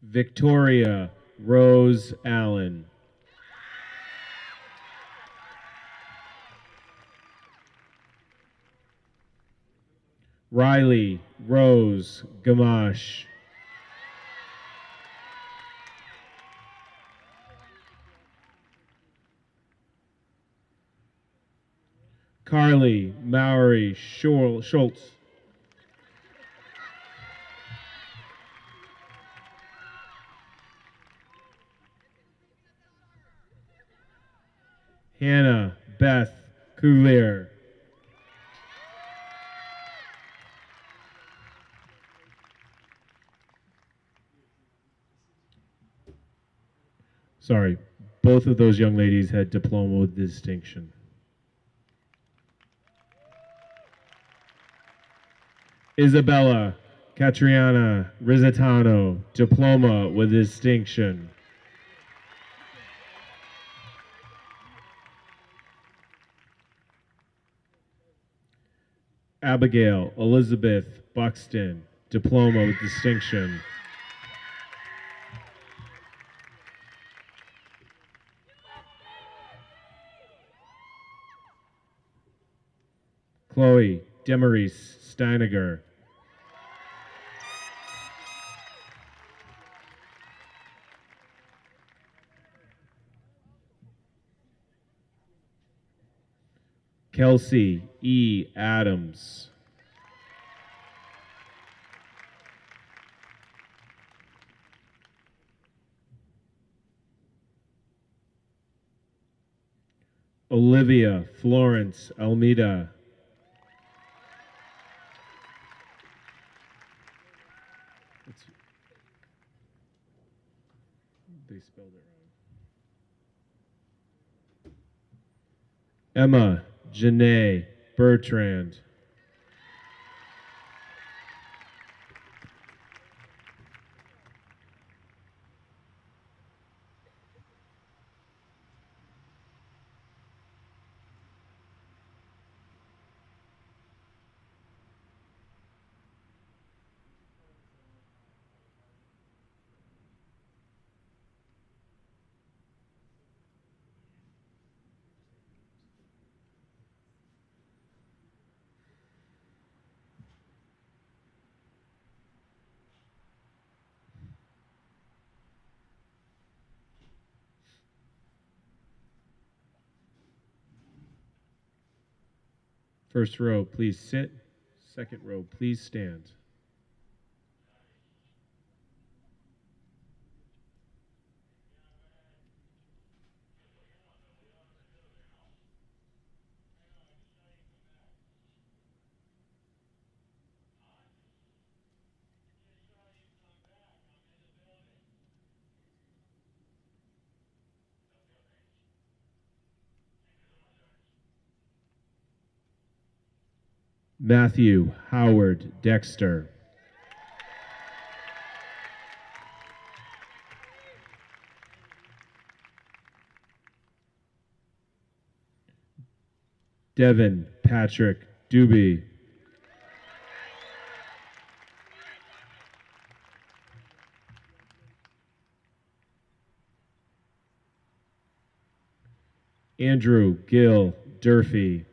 [SPEAKER 11] Victoria Rose Allen. Riley Rose Gamache. Carly Maury Schultz. Hannah Beth Coulier. Sorry, both of those young ladies had diploma with distinction. Isabella Catriana Rizzitano, diploma with distinction. Abigail Elizabeth Buxton, diploma with distinction. Chloe Demarise Steiniger. Kelsey E. Adams. Olivia Florence Almeida. They spelled it wrong. Emma Janae Bertrand. First row, please sit. Second row, please stand. Matthew Howard Dexter. Devin Patrick Doobie. Andrew Gill Durfee.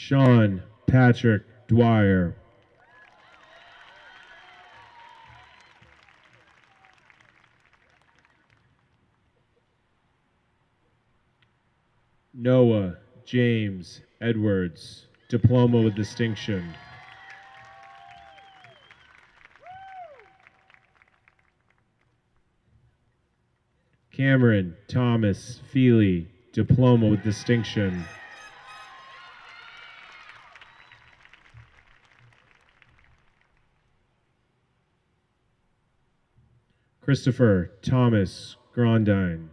[SPEAKER 11] Sean Patrick Dwyer. Noah James Edwards, Diploma with Distinction. Cameron Thomas Feely, Diploma with Distinction. Christopher Thomas Grondine.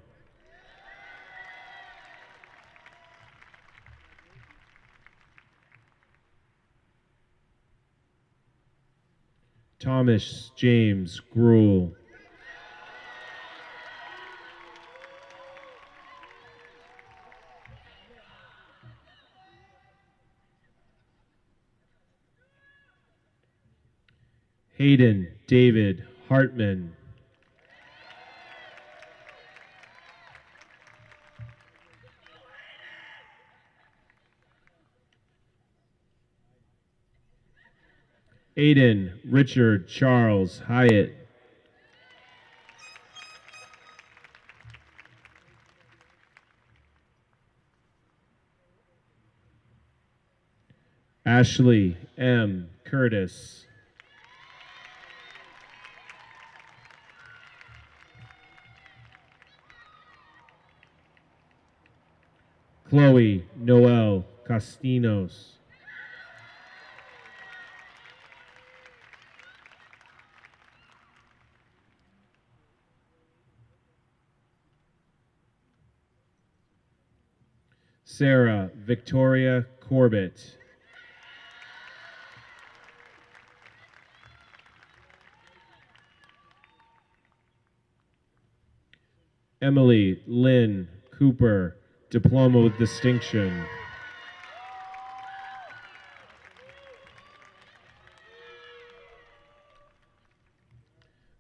[SPEAKER 11] Thomas James Gruel. Hayden David Hartman. Aiden Richard Charles Hyatt. Ashley M. Curtis. Chloe Noel Castinos. Sarah Victoria Corbett. Emily Lynn Cooper, Diploma with Distinction.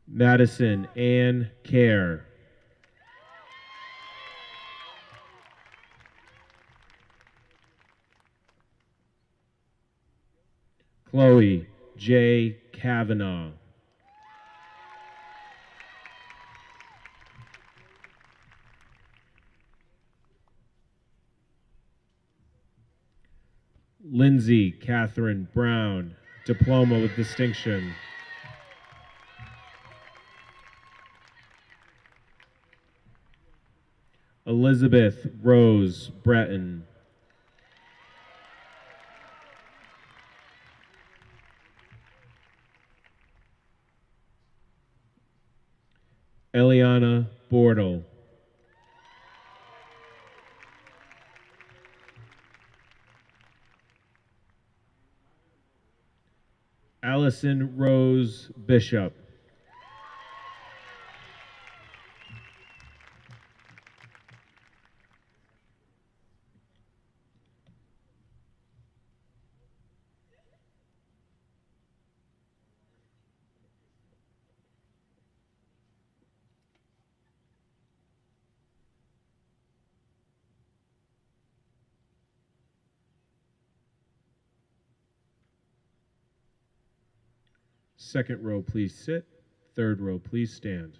[SPEAKER 11] Madison Ann Kerr. Chloe J. Kavanaugh. Lindsay Catherine Brown, Diploma with Distinction. Elizabeth Rose Breton. Eliana Bortle. Allison Rose Bishop. Second row, please sit. Third row, please stand.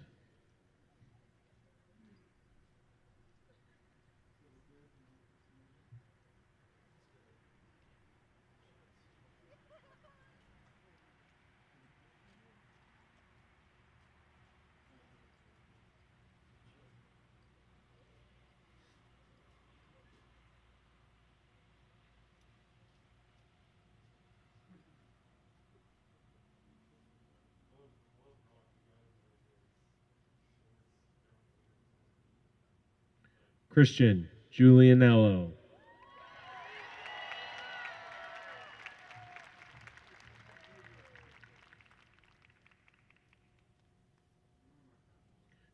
[SPEAKER 11] Christian Giulianello.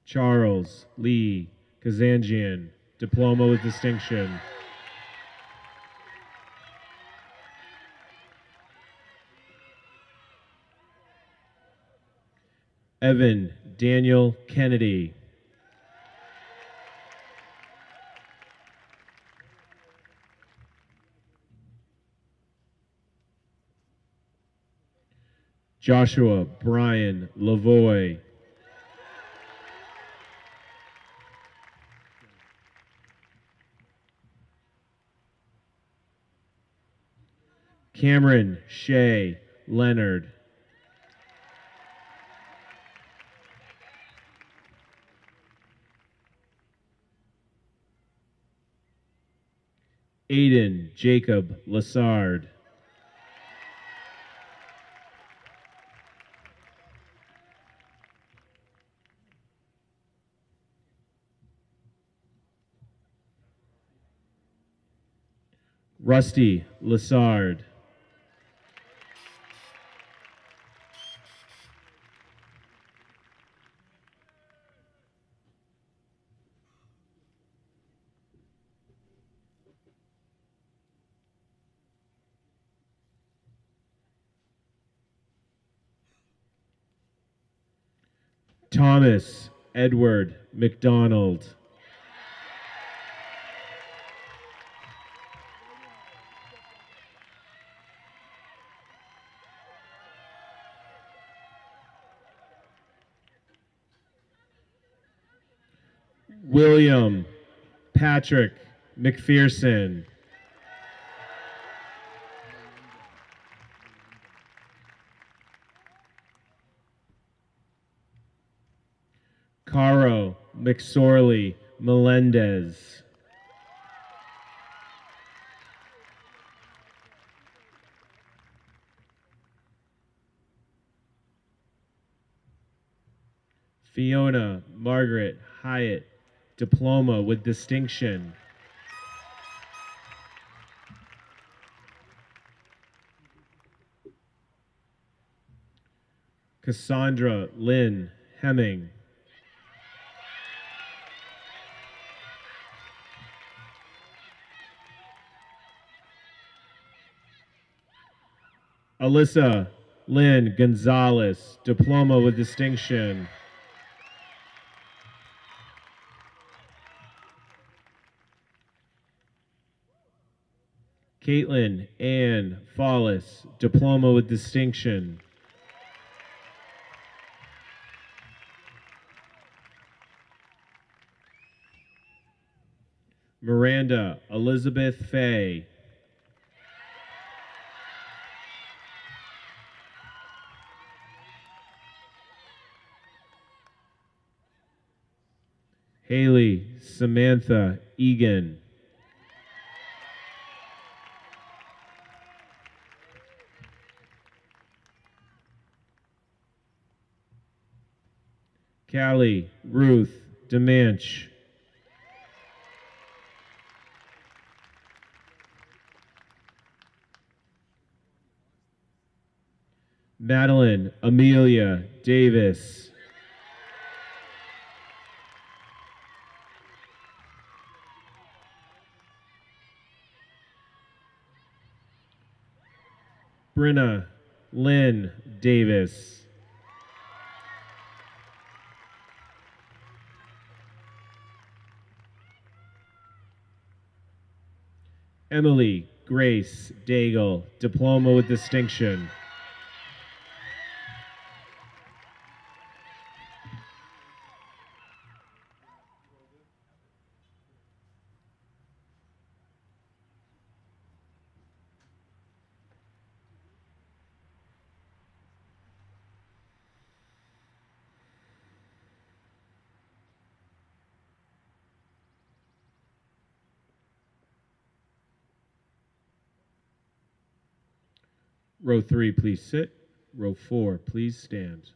[SPEAKER 11] Charles Lee Kazanjian, diploma with distinction. Evan Daniel Kennedy. Joshua Brian Lavoy. Cameron Shea Leonard. Aiden Jacob Lassard. Rusty Lassard. Thomas Edward McDonald. William Patrick McPherson. Caro McSorley Melendez. Fiona Margaret Hyatt, diploma with distinction. Cassandra Lynn Hemming. Alyssa Lynn Gonzalez, diploma with distinction. Caitlin Ann Follis, diploma with distinction. Miranda Elizabeth Fay. Haley Samantha Egan. Callie Ruth Demanch. Madeline Amelia Davis. Brenna Lynn Davis. Emily Grace Daigle, diploma with distinction. Row 3, please sit. Row 4, please stand.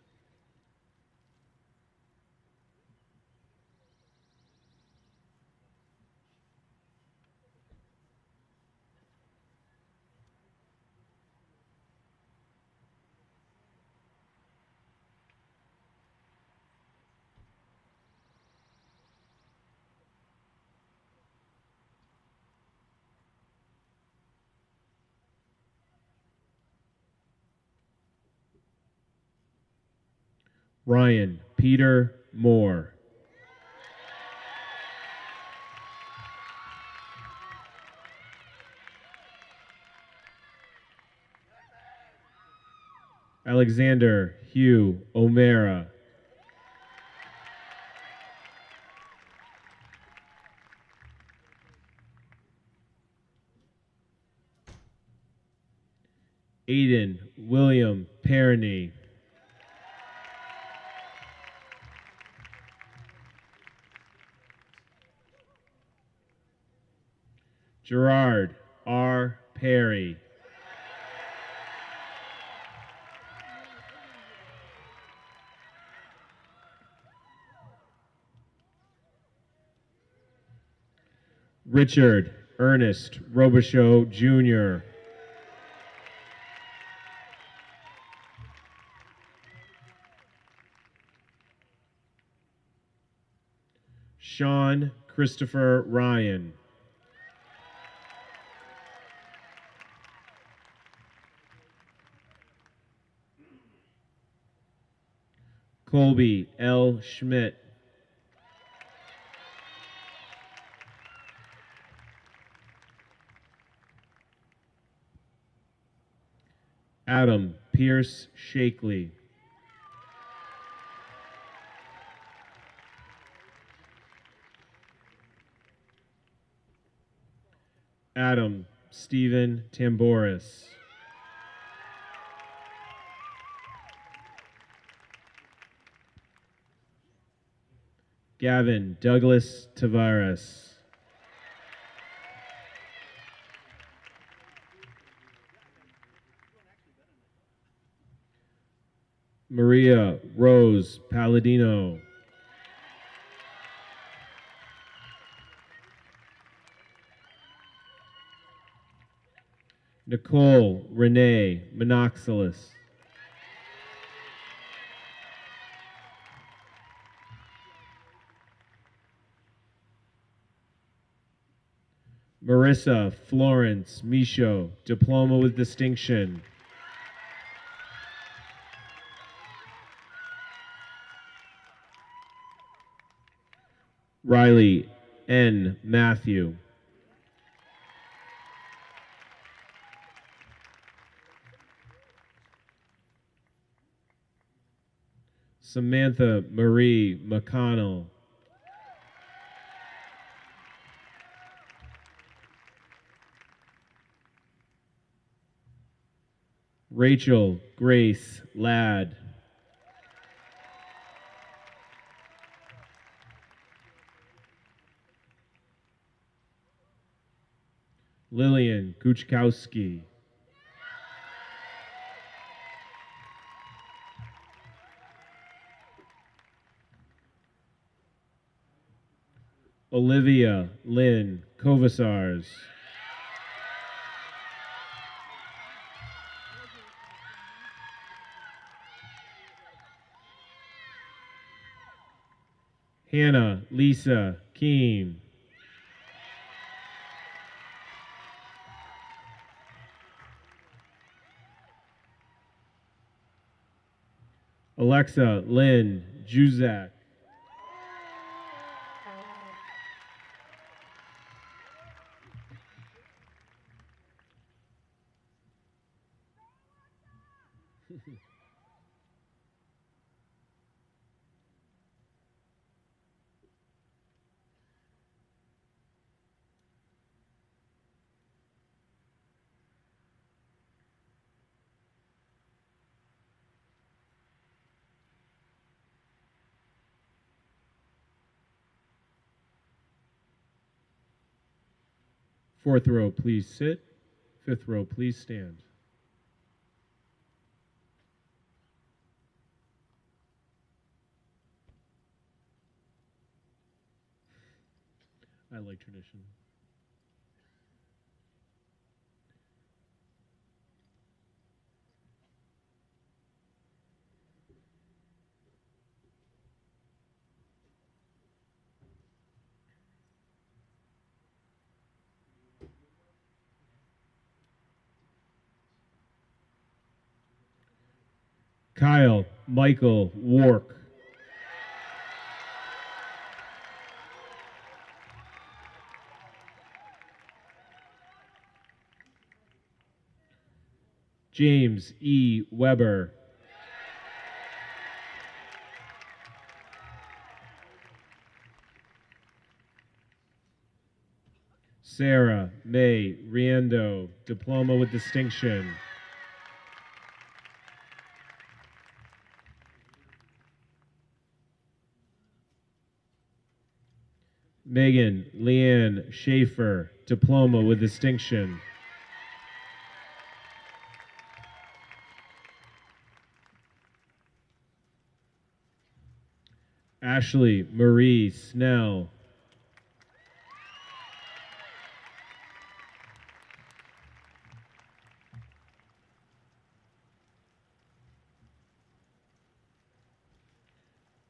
[SPEAKER 11] Ryan Peter Moore. Alexander Hugh O'Mara. Aiden William Perny. Gerard R. Perry. Richard Ernest Robichaux, Jr. Sean Christopher Ryan. Colby L. Schmidt. Adam Pierce Shakely. Adam Stephen Tamboris. Gavin Douglas Tavares. Maria Rose Palladino. Nicole Renee Monoxalis. Marissa Florence Michaud, Diploma with Distinction. Riley N. Matthew. Samantha Marie McConnell. Rachel Grace Ladd. Lillian Guchkowski. Olivia Lynn Kovasars. Hannah Lisa Keene. Alexa Lynn Juzak. Fourth row, please sit. Fifth row, please stand. I like tradition. Kyle Michael Wark. James E. Weber. Sarah May Riendo, Diploma with Distinction. Megan Leanne Schaefer, Diploma with Distinction. Ashley Marie Snell.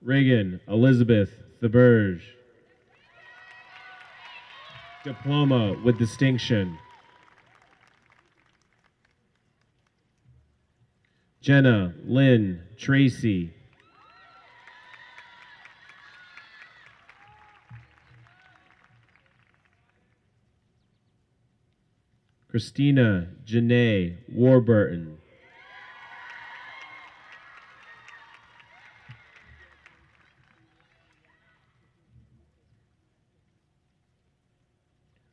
[SPEAKER 11] Reagan Elizabeth Theberge, Diploma with Distinction. Jenna Lynn Tracy. Christina Janae Warburton.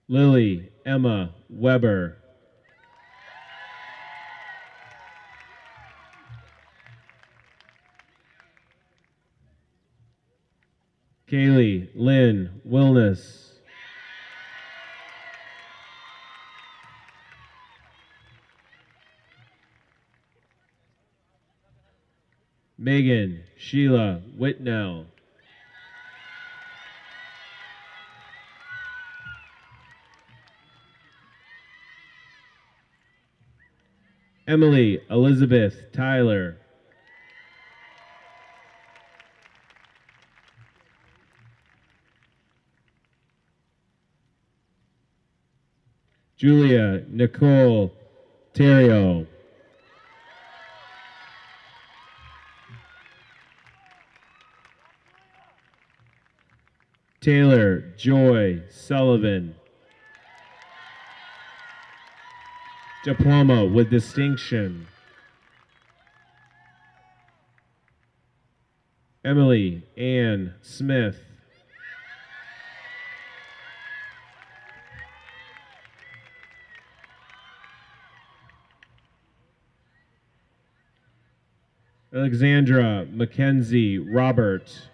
[SPEAKER 11] Lily Emma Weber. Kaylee Lynn Wilness. Megan Sheila Whitnell. Emily Elizabeth Tyler. Julia Nicole Terrio. Taylor Joy Sullivan. Diploma with Distinction. Emily Ann Smith. Alexandra Mackenzie Robert.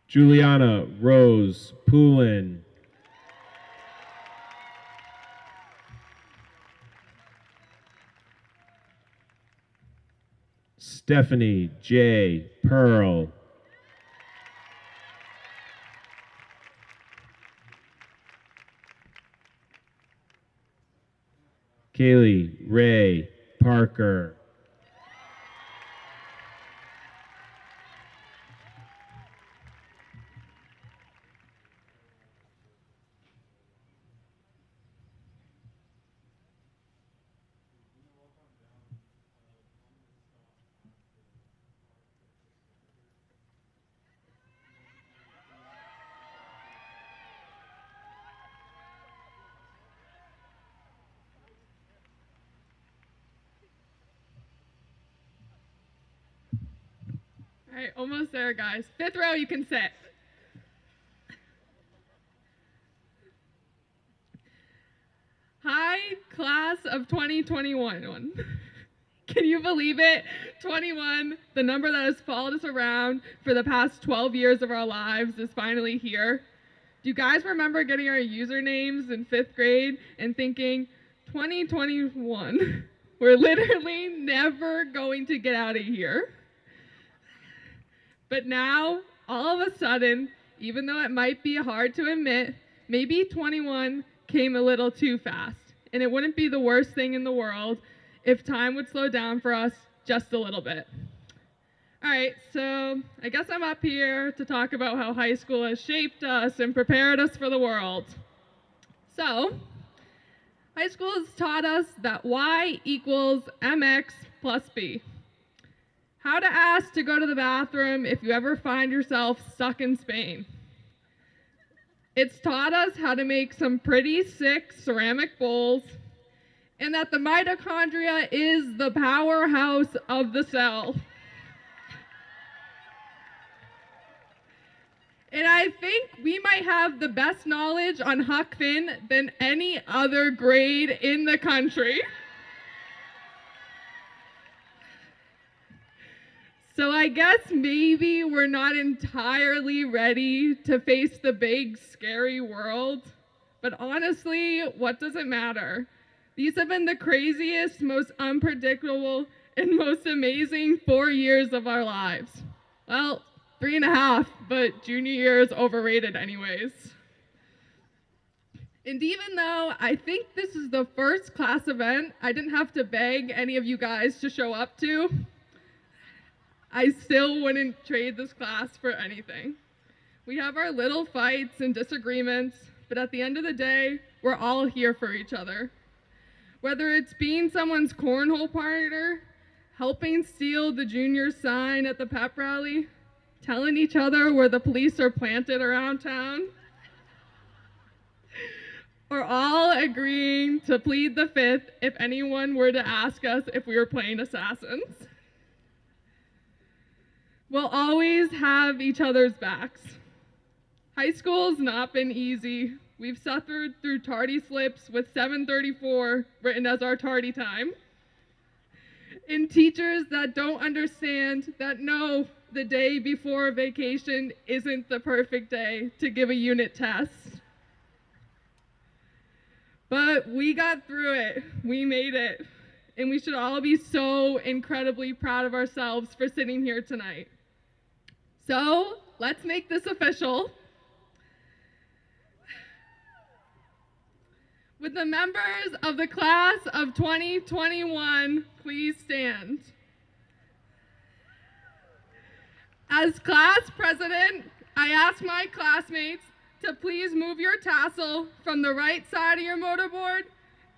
[SPEAKER 11] Juliana Rose Poulin. Stephanie J. Pearl. Kaylee Ray Parker.
[SPEAKER 1] All right, almost there, guys. Fifth row, you can sit. Hi, class of 2021. Can you believe it? 21, the number that has followed us around for the past 12 years of our lives, is finally here. Do you guys remember getting our usernames in 5th grade and thinking,
[SPEAKER 12] 2021. We're literally never going to get out of here. But now, all of a sudden, even though it might be hard to admit, maybe 21 came a little too fast. And it wouldn't be the worst thing in the world if time would slow down for us just a little bit. All right, so I guess I'm up here to talk about how high school has shaped us and prepared us for the world. So, high school has taught us that y equals mx plus b. How to ask to go to the bathroom if you ever find yourself stuck in Spain. It's taught us how to make some pretty sick ceramic bowls, and that the mitochondria is the powerhouse of the cell. And I think we might have the best knowledge on Huck Finn than any other grade in the country. So I guess maybe we're not entirely ready to face the big, scary world. But honestly, what does it matter? These have been the craziest, most unpredictable, and most amazing 4 years of our lives. Well, 3.5, but junior year is overrated anyways. And even though I think this is the first class event I didn't have to beg any of you guys to show up to, I still wouldn't trade this class for anything. We have our little fights and disagreements, but at the end of the day, we're all here for each other. Whether it's being someone's cornhole partner, helping steal the junior sign at the pep rally, telling each other where the police are planted around town, or all agreeing to plead the fifth if anyone were to ask us if we were playing assassins. We'll always have each other's backs. High school's not been easy. We've suffered through tardy slips with 7:34 written as our tardy time. And teachers that don't understand that no, the day before vacation isn't the perfect day to give a unit test. But we got through it. We made it. And we should all be so incredibly proud of ourselves for sitting here tonight. So let's make this official. Would the members of the class of 2021 please stand? As class president, I ask my classmates to please move your tassel from the right side of your motorboard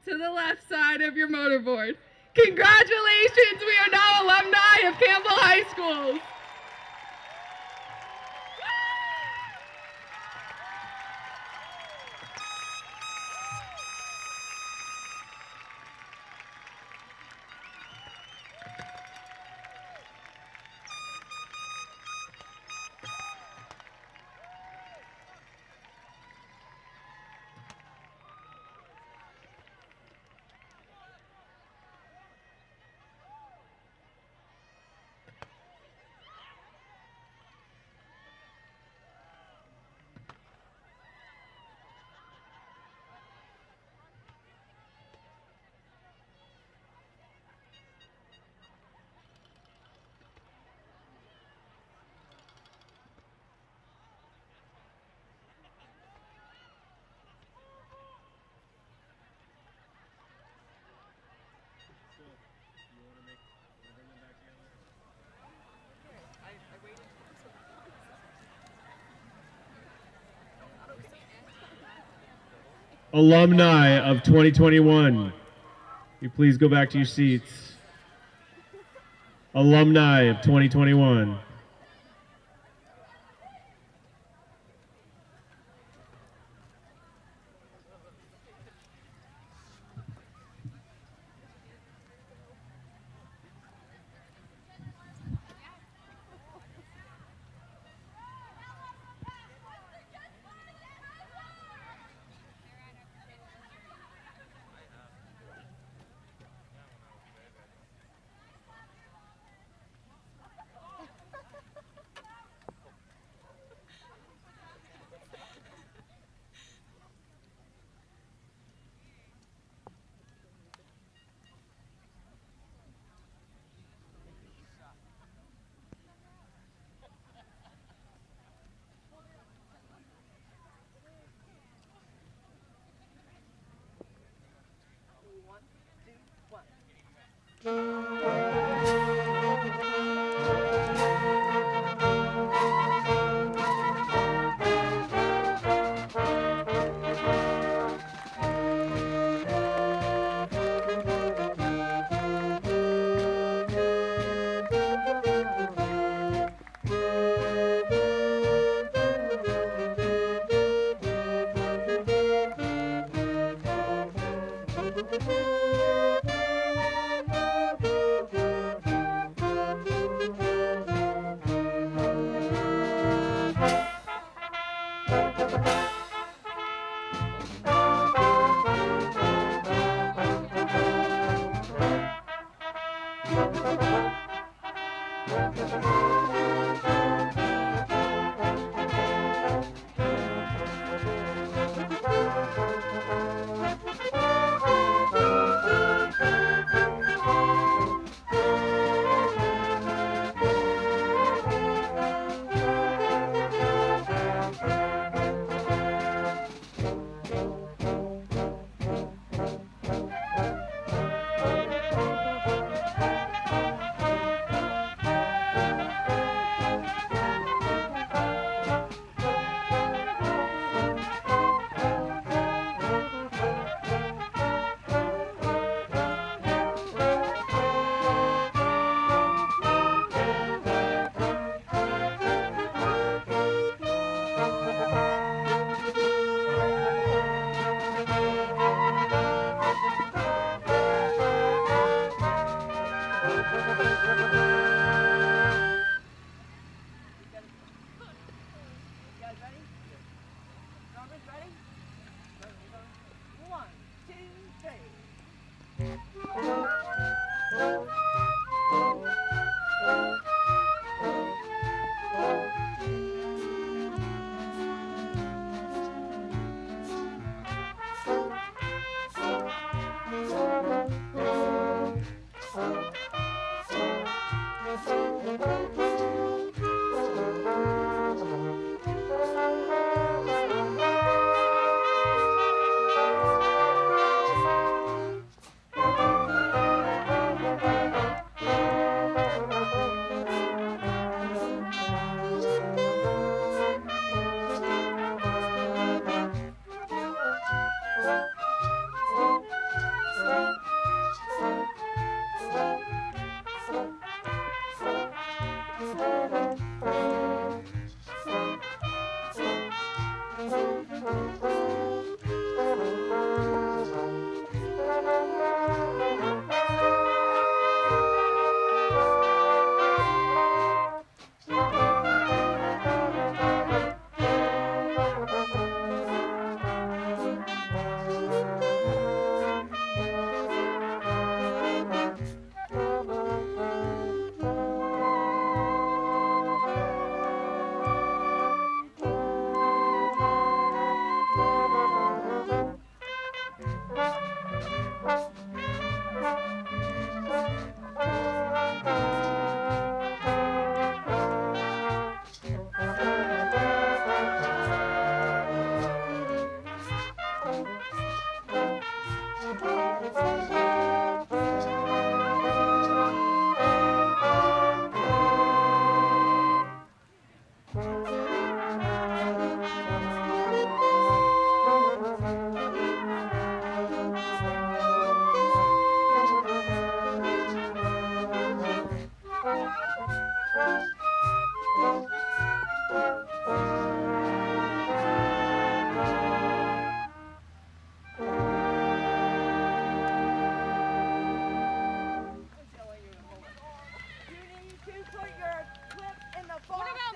[SPEAKER 12] to the left side of your motorboard. Congratulations, we are now alumni of Campbell High School.
[SPEAKER 11] Alumni of 2021, you please go back to your seats. Alumni of 2021.